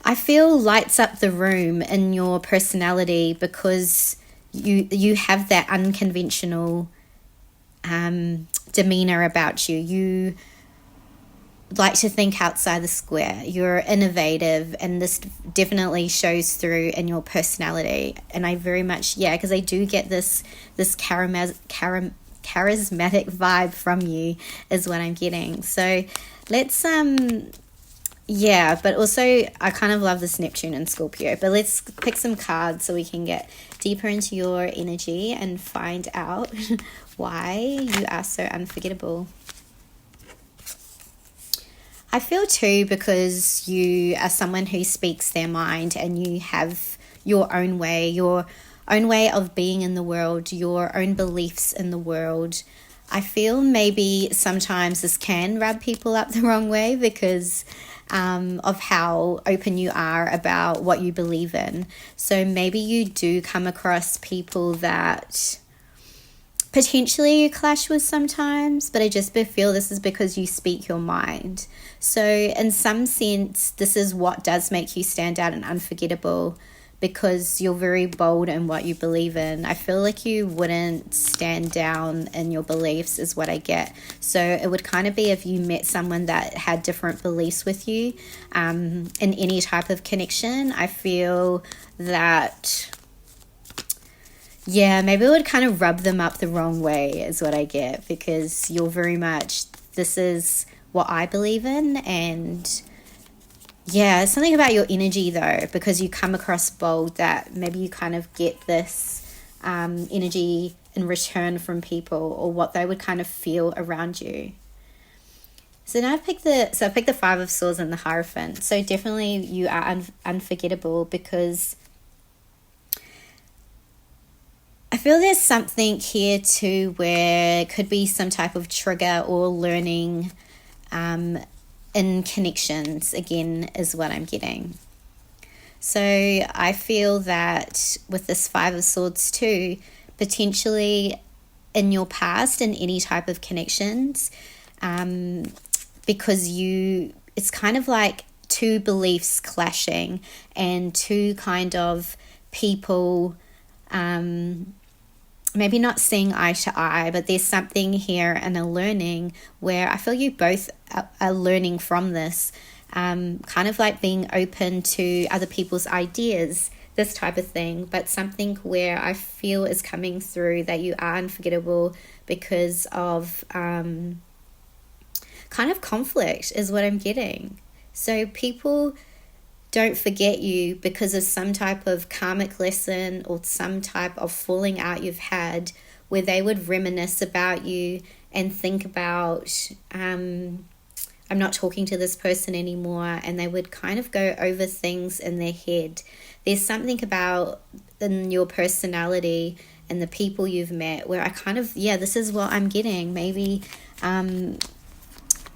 I feel lights up the room in your personality because you have that unconventional demeanor about you. You like to think outside the square. You're innovative, and this definitely shows through in your personality. And I very much, because I do get this charismatic vibe from you is what I'm getting. So let's but also I kind of love this Neptune and Scorpio, but let's pick some cards so we can get deeper into your energy and find out why you are so unforgettable. I feel too, because you are someone who speaks their mind and you have your own way of being in the world, your own beliefs in the world. I feel maybe sometimes this can rub people up the wrong way because of how open you are about what you believe in. So maybe you do come across people that potentially you clash with sometimes, but I just feel this is because you speak your mind. So in some sense, this is what does make you stand out and unforgettable, because you're very bold in what you believe in. I feel like you wouldn't stand down in your beliefs is what I get. So it would kind of be if you met someone that had different beliefs with you in any type of connection. I feel that maybe it would kind of rub them up the wrong way is what I get, because you're very much, this is what I believe in. And something about your energy though, because you come across bold, that maybe you kind of get this energy in return from people, or what they would kind of feel around you. So now I picked the Five of Swords and the Hierophant. So definitely you are unforgettable, because I feel there's something here too where it could be some type of trigger or learning in connections, again, is what I'm getting. So I feel that with this Five of Swords too, potentially in your past, in any type of connections, because it's kind of like two beliefs clashing and two kind of people maybe not seeing eye to eye, but there's something here and a learning where I feel you both are learning from this, kind of like being open to other people's ideas, this type of thing, but something where I feel is coming through that you are unforgettable because of kind of conflict is what I'm getting. So people don't forget you because of some type of karmic lesson or some type of falling out you've had, where they would reminisce about you and think about, I'm not talking to this person anymore, and they would kind of go over things in their head. There's something about in your personality and the people you've met where I kind of, this is what I'm getting. Maybe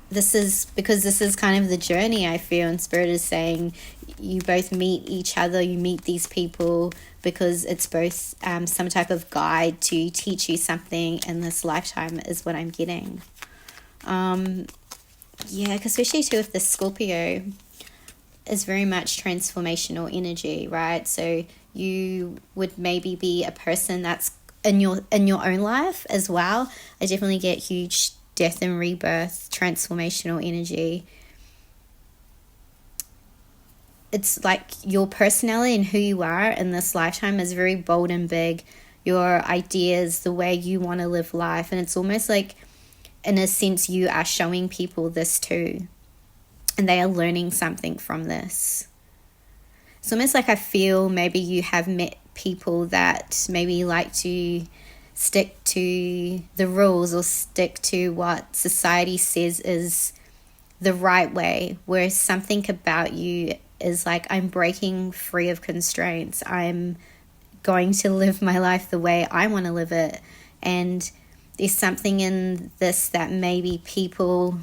this is because this is kind of the journey I feel, and Spirit is saying you both meet each other, you meet these people because it's both some type of guide to teach you something in this lifetime is what I'm getting. Yeah, especially too with the Scorpio is very much transformational energy, right? So you would maybe be a person that's in your own life as well. I definitely get huge death and rebirth, transformational energy. It's like your personality and who you are in this lifetime is very bold and big. Your ideas, the way you want to live life. And it's almost like, in a sense, you are showing people this too. And they are learning something from this. It's almost like I feel maybe you have met people that maybe like to stick to the rules or stick to what society says is the right way, whereas something about you is like, I'm breaking free of constraints. I'm going to live my life the way I want to live it. And there's something in this that maybe people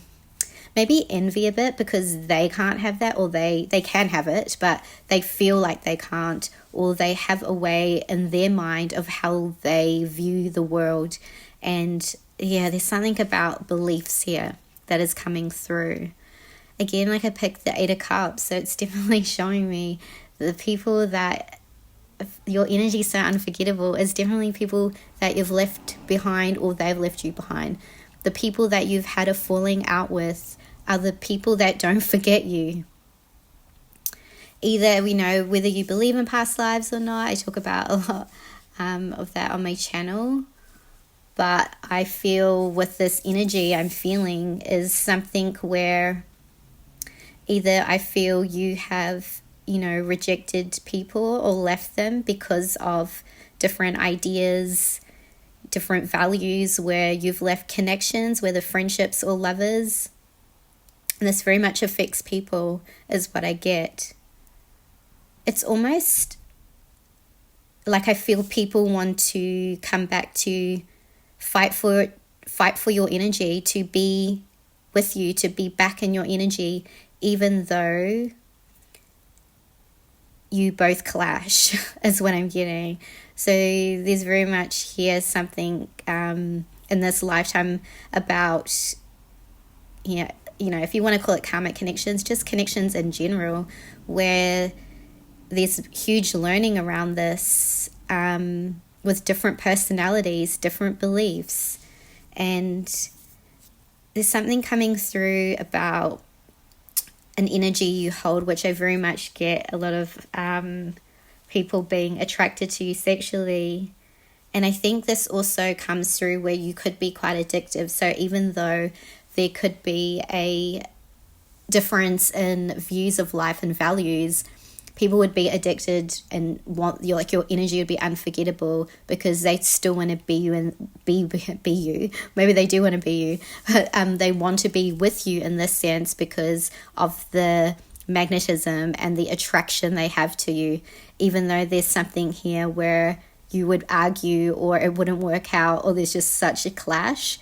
maybe envy a bit because they can't have that, or they can have it, but they feel like they can't, or they have a way in their mind of how they view the world. And yeah, there's something about beliefs here that is coming through. Again, like I picked the 8 of Cups, so it's definitely showing me the people that your energy is so unforgettable is definitely people that you've left behind, or they've left you behind. The people that you've had a falling out with are the people that don't forget you. Either, whether you believe in past lives or not, I talk about a lot of that on my channel. But I feel with this energy I'm feeling is something where either I feel you have, rejected people or left them because of different ideas, different values, where you've left connections, whether friendships or lovers. And this very much affects people, is what I get. It's almost like I feel people want to come back to fight for your energy, to be with you, to be back in your energy, even though you both clash, is what I'm getting. So there's very much here something in this lifetime about, if you want to call it karmic connections, just connections in general, where there's huge learning around this with different personalities, different beliefs. And there's something coming through about an energy you hold, which I very much get a lot of people being attracted to you sexually. And I think this also comes through where you could be quite addictive. So even though there could be a difference in views of life and values, people would be addicted and want your energy would be unforgettable because they still want to be you and be you. Maybe they do want to be you, but they want to be with you in this sense because of the magnetism and the attraction they have to you, even though there's something here where you would argue or it wouldn't work out, or there's just such a clash.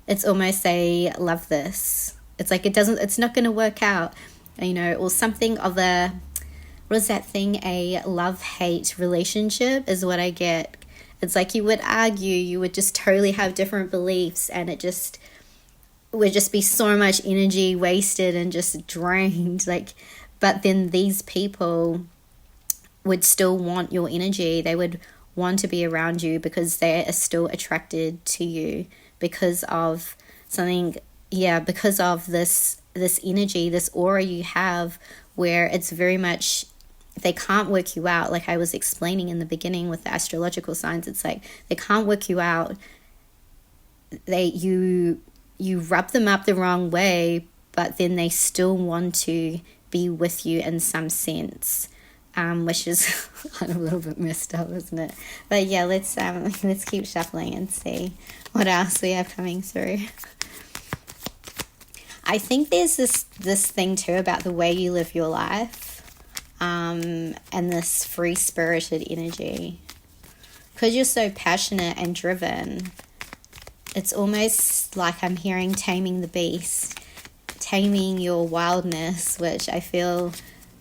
It's almost a love this. It's like it's not going to work out, or something of a, what is that thing? A love-hate relationship is what I get. It's like you would argue, you would just totally have different beliefs, and it just would just be so much energy wasted and just drained. But then these people would still want your energy. They would want to be around you because they are still attracted to you because of something, because of this energy, this aura you have, where it's very much, they can't work you out. Like I was explaining in the beginning with the astrological signs, it's like they can't work you out. You rub them up the wrong way, but then they still want to be with you in some sense, which is kind of a little bit messed up, isn't it? But yeah, let's keep shuffling and see what else we have coming through. I think there's this thing too about the way you live your life, and this free-spirited energy. Because you're so passionate and driven, it's almost like I'm hearing taming the beast, taming your wildness, which I feel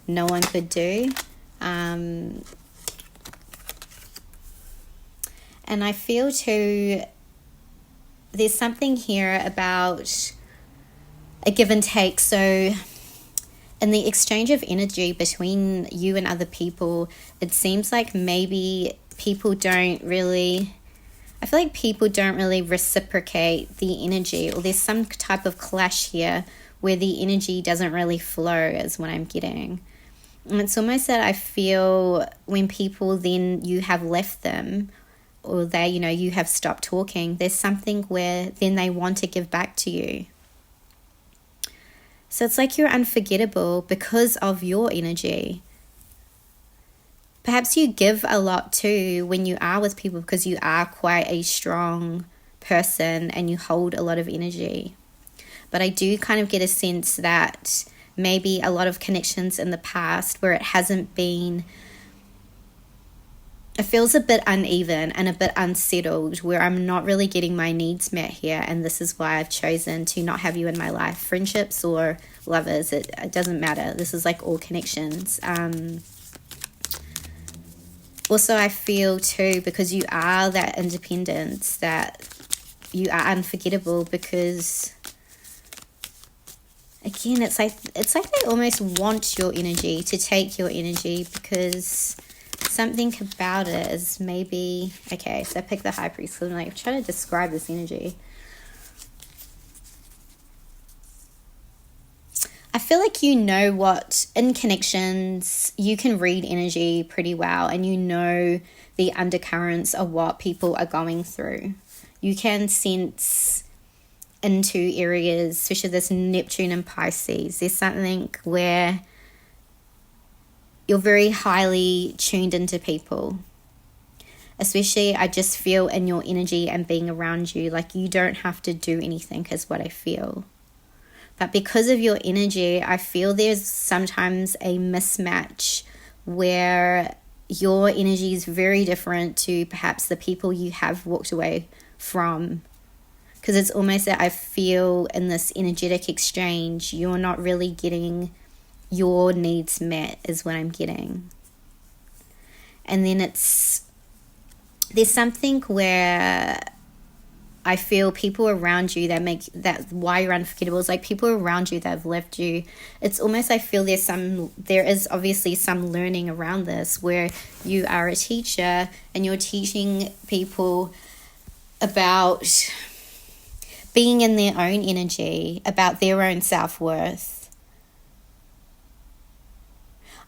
no one could do. And I feel too, there's something here about a give and take. So in the exchange of energy between you and other people, it seems like maybe people don't really, I feel like people don't really reciprocate the energy, or there's some type of clash here where the energy doesn't really flow, is what I'm getting. And it's almost that I feel when people then, you have left them, or they, you have stopped talking, there's something where then they want to give back to you. So it's like you're unforgettable because of your energy. Perhaps you give a lot too when you are with people, because you are quite a strong person and you hold a lot of energy. But I do kind of get a sense that maybe a lot of connections in the past where it hasn't been, it feels a bit uneven and a bit unsettled, where I'm not really getting my needs met here, and this is why I've chosen to not have you in my life. Friendships or lovers, it doesn't matter. This is like all connections. Also, I feel too, because you are that independence, that you are unforgettable, because again, it's like they almost want your energy, to take your energy, because something about it is maybe, okay, so I picked the High Priest, and I'm trying to describe this energy. I feel like what, in connections, you can read energy pretty well, and the undercurrents of what people are going through. You can sense into areas, especially this Neptune and Pisces. There's something where you're very highly tuned into people. Especially, I just feel in your energy and being around you, like you don't have to do anything, is what I feel. But because of your energy, I feel there's sometimes a mismatch where your energy is very different to perhaps the people you have walked away from. Because it's almost that I feel in this energetic exchange, you're not really getting your needs met, is what I'm getting. And then there's something where I feel people around you that why you're unforgettable is like people around you that have left you. It's almost, I feel there is obviously some learning around this, where you are a teacher and you're teaching people about being in their own energy, about their own self-worth.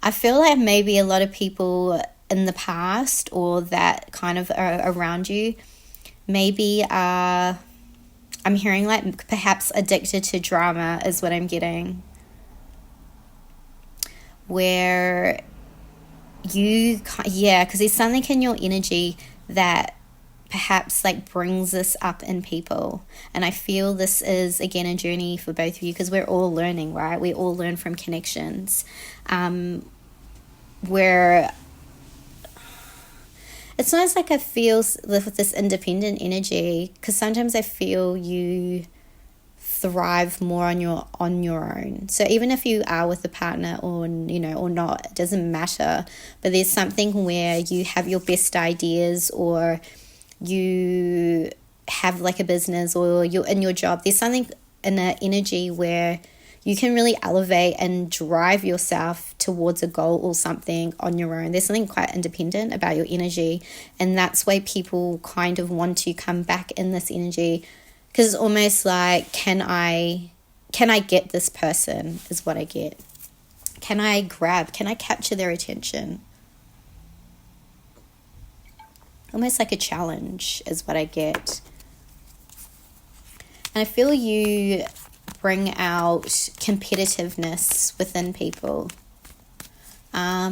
I feel like maybe a lot of people in the past, or that kind of are around you, maybe I'm hearing like perhaps addicted to drama, is what I'm getting. Where because there's something in your energy that perhaps like brings this up in people. And I feel this is, again, a journey for both of you, because we're all learning, right? We all learn from connections. Where it's almost like I feel with this independent energy, because sometimes I feel you thrive more on your own. So even if you are with a partner or not, it doesn't matter. But there's something where you have your best ideas, or you have like a business, or you're in your job. There's something in an energy where you can really elevate and drive yourself towards a goal or something on your own. There's something quite independent about your energy, and that's why people kind of want to come back in this energy, because it's almost like, can I get this person, is what I get. Can I capture their attention? Almost like a challenge is what I get. And I feel you bring out competitiveness within people. But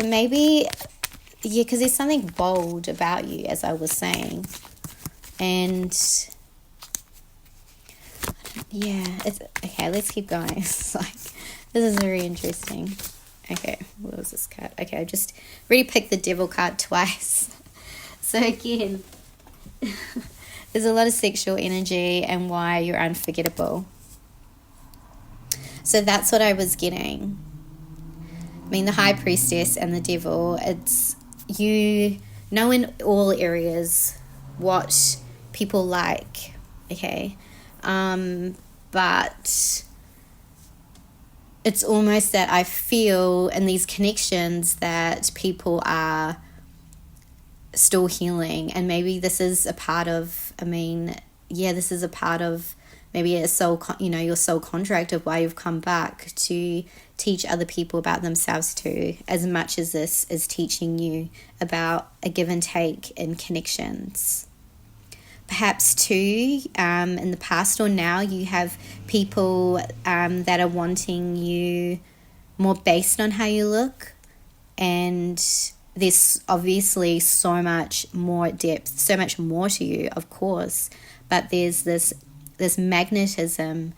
maybe, because there's something bold about you, as I was saying. And it's okay, let's keep going. It's like, this is very interesting. Okay, what was this card? Okay, I just really picked the Devil card twice. So again, there's a lot of sexual energy and why you're unforgettable. So that's what I was getting. I mean, the High Priestess and the Devil, it's you know in all areas what people like, okay? But it's almost that I feel in these connections that people are still healing, and maybe this is a part of, this is a part of maybe a soul, your soul contract of why you've come back to teach other people about themselves too, as much as this is teaching you about a give and take in connections. Perhaps too, in the past or now, you have people that are wanting you more based on how you look, and there's obviously so much more depth, so much more to you, of course, but there's this magnetism,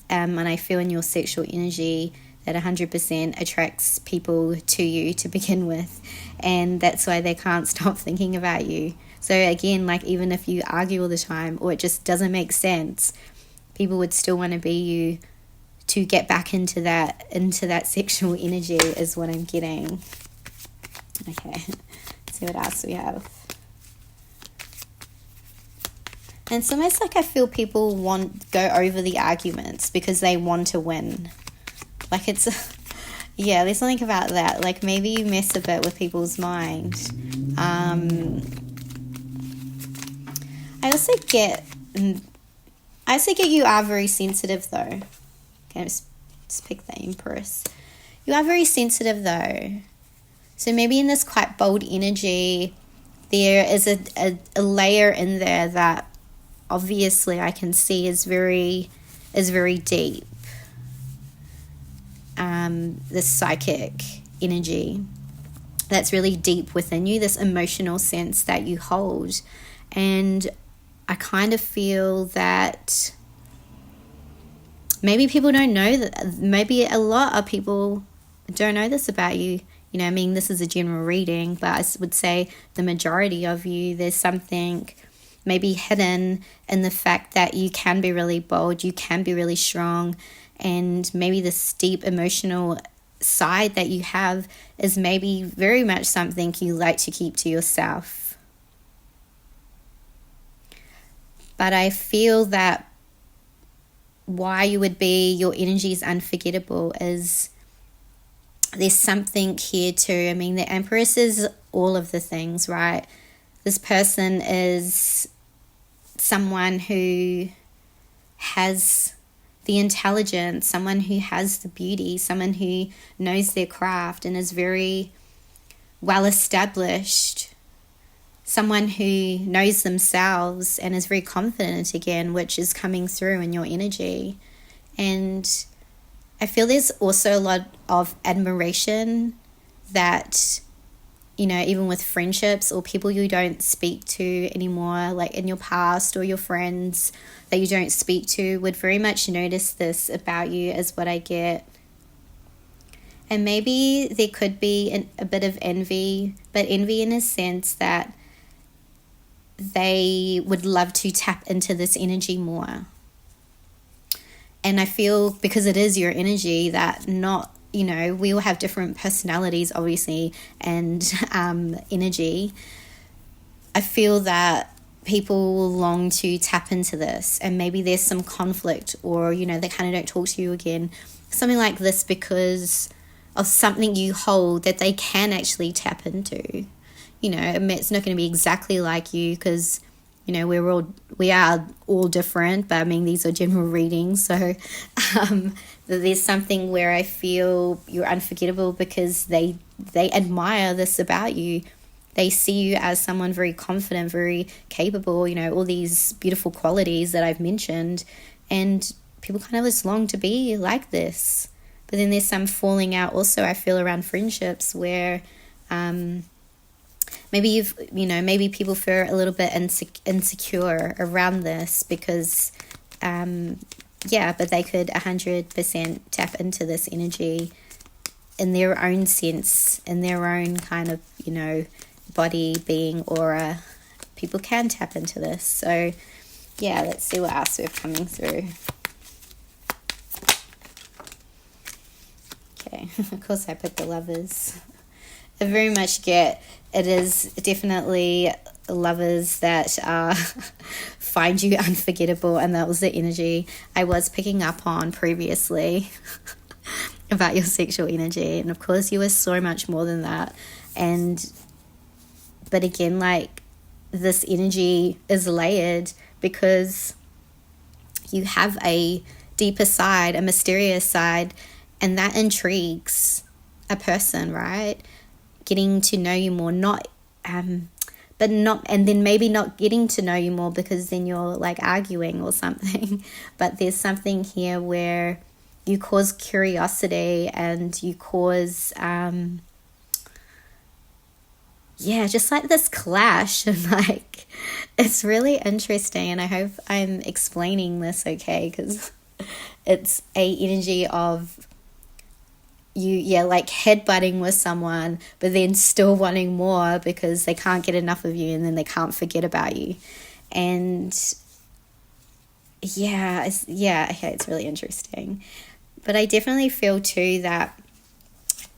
and I feel in your sexual energy that 100% attracts people to you to begin with, and that's why they can't stop thinking about you. So again, like even if you argue all the time or it just doesn't make sense, people would still want to be you to get back into that sexual energy is what I'm getting. Okay, let's see what else we have. And it's almost like I feel people go over the arguments because they want to win. Like it's, yeah, there's something about that. Like maybe you mess a bit with people's mind. I also get you are very sensitive though. Okay, let's pick the Empress. You are very sensitive though. So maybe in this quite bold energy, there is a layer in there that obviously I can see is very deep. This psychic energy that's really deep within you, this emotional sense that you hold. And I kind of feel that maybe people don't know that, maybe a lot of people don't know this about you. You know, I mean, this is a general reading, but I would say the majority of you, there's something maybe hidden in the fact that you can be really bold, you can be really strong, and maybe this deep emotional side that you have is maybe very much something you like to keep to yourself. But I feel that why your energy is unforgettable is there's something here too. I mean, the Empress is all of the things, right? This person is someone who has the intelligence, someone who has the beauty, someone who knows their craft and is very well established, someone who knows themselves and is very confident again, which is coming through in your energy. And I feel there's also a lot of admiration that, you know, even with friendships or people you don't speak to anymore, like in your past, or your friends that you don't speak to would very much notice this about you, is what I get. And maybe there could be a bit of envy, but envy in a sense that they would love to tap into this energy more. And I feel because it is your energy that not, you know, we all have different personalities, obviously, and energy. I feel that people will long to tap into this, and maybe there's some conflict, or, you know, they kind of don't talk to you again. Something like this because of something you hold that they can actually tap into. You know, it's not going to be exactly like you because, you know, we are all different, but I mean, these are general readings. So there's something where I feel you're unforgettable because they admire this about you. They see you as someone very confident, very capable, you know, all these beautiful qualities that I've mentioned. And people kind of just long to be like this. But then there's some falling out also, I feel, around friendships where maybe people feel a little bit insecure around this because, but they could 100% tap into this energy in their own sense, in their own kind of, you know, body, being, aura. People can tap into this. So, yeah, let's see what else we're coming through. Okay, of course I picked the lovers. I very much get it is definitely lovers that find you unforgettable, and that was the energy I was picking up on previously about your sexual energy. And of course you were so much more than that. But again, like, this energy is layered because you have a deeper side, a mysterious side, and that intrigues a person, right? Getting to know you more, and then maybe not getting to know you more because then you're like arguing or something. But there's something here where you cause curiosity and you cause, just like this clash. And like, it's really interesting. And I hope I'm explaining this okay, because it's a energy of you, like headbutting with someone, but then still wanting more because they can't get enough of you, and then they can't forget about you. And it's really interesting. But I definitely feel too that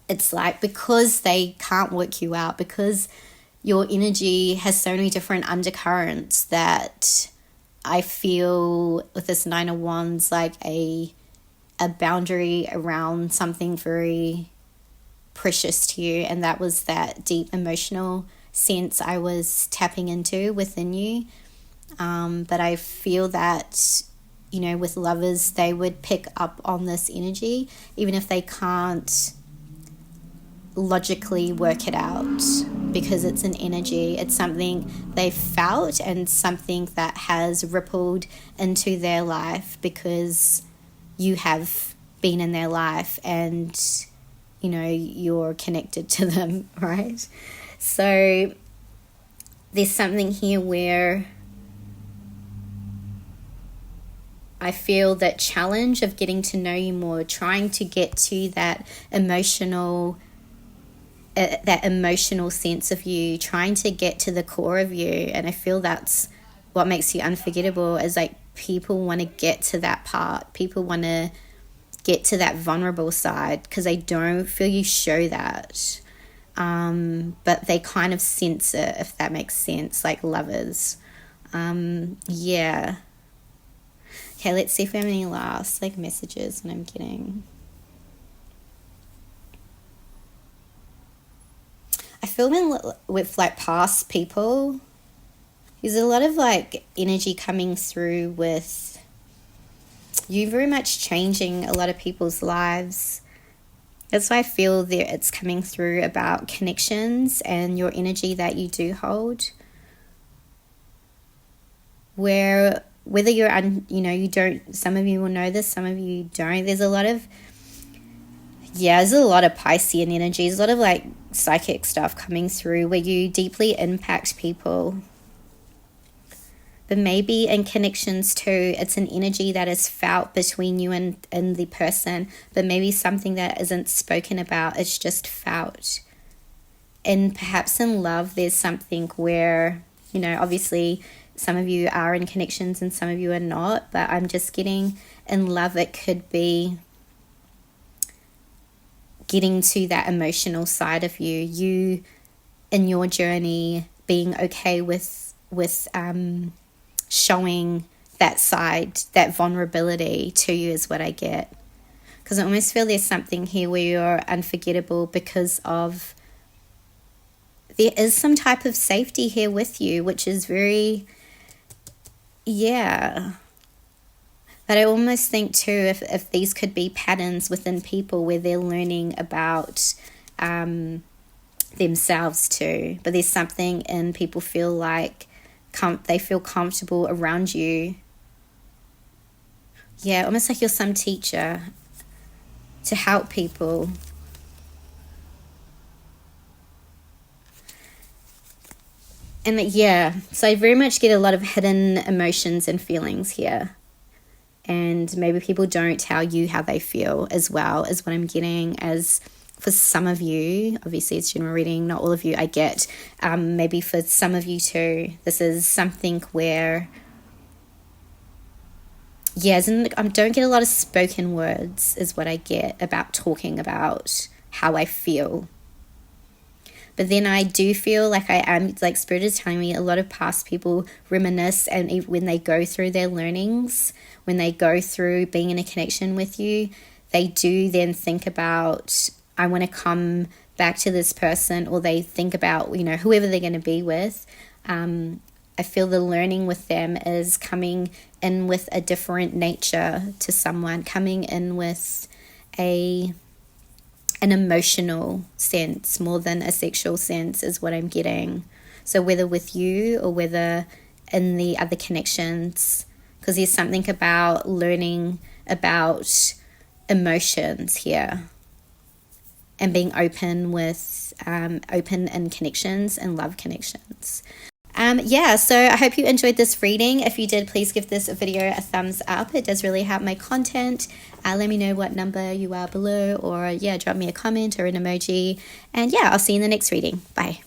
it's like, because they can't work you out, because your energy has so many different undercurrents, that I feel with this Nine of Wands like a boundary around something very precious to you. And that was that deep emotional sense I was tapping into within you. But I feel that, with lovers, they would pick up on this energy, even if they can't logically work it out, because it's an energy. It's something they felt and something that has rippled into their life because you have been in their life and, you're connected to them, right? So there's something here where I feel that challenge of getting to know you more, trying to get to that emotional sense of you, trying to get to the core of you. And I feel that's what makes you unforgettable, is like people want to get to that part. People want to get to that vulnerable side because they don't feel you show that. But they kind of sense it, if that makes sense, like lovers. Okay, let's see if we have any last messages that I'm getting. I feel with past people, there's a lot of energy coming through with you very much changing a lot of people's lives. That's why I feel that it's coming through about connections and your energy that you do hold. Whether you're, you don't, some of you will know this, some of you don't. There's a lot of Piscean energy. There's a lot of psychic stuff coming through where you deeply impact people. But maybe in connections too, it's an energy that is felt between you and the person, but maybe something that isn't spoken about, it's just felt. And perhaps in love, there's something where, obviously some of you are in connections and some of you are not, but I'm just getting in love, it could be getting to that emotional side of you in your journey, being okay with showing that side, that vulnerability to you is what I get. Because I almost feel there's something here where you're unforgettable because of, there is some type of safety here with you, which is very, But I almost think too, if these could be patterns within people where they're learning about themselves too. But there's something in people feel like they feel comfortable around you. Yeah, almost like you're some teacher to help people. And so I very much get a lot of hidden emotions and feelings here. And maybe people don't tell you how they feel as well, as what I'm getting. As for some of you, obviously it's general reading, not all of you, I get. Maybe for some of you too, this is something where yes, and I don't get a lot of spoken words is what I get about talking about how I feel. But then I do feel like I am, like Spirit is telling me, a lot of past people reminisce, and when they go through their learnings, when they go through being in a connection with you, they do then think about, I want to come back to this person, or they think about, you know, whoever they're going to be with. I feel the learning with them is coming in with a different nature to someone, coming in with an emotional sense more than a sexual sense is what I'm getting. So whether with you or whether in the other connections, because there's something about learning about emotions here and being open with open in connections and love connections. So I hope you enjoyed this reading. If you did, please give this video a thumbs up. It does really help my content. Let me know what number you are below, or drop me a comment or an emoji. And I'll see you in the next reading. Bye.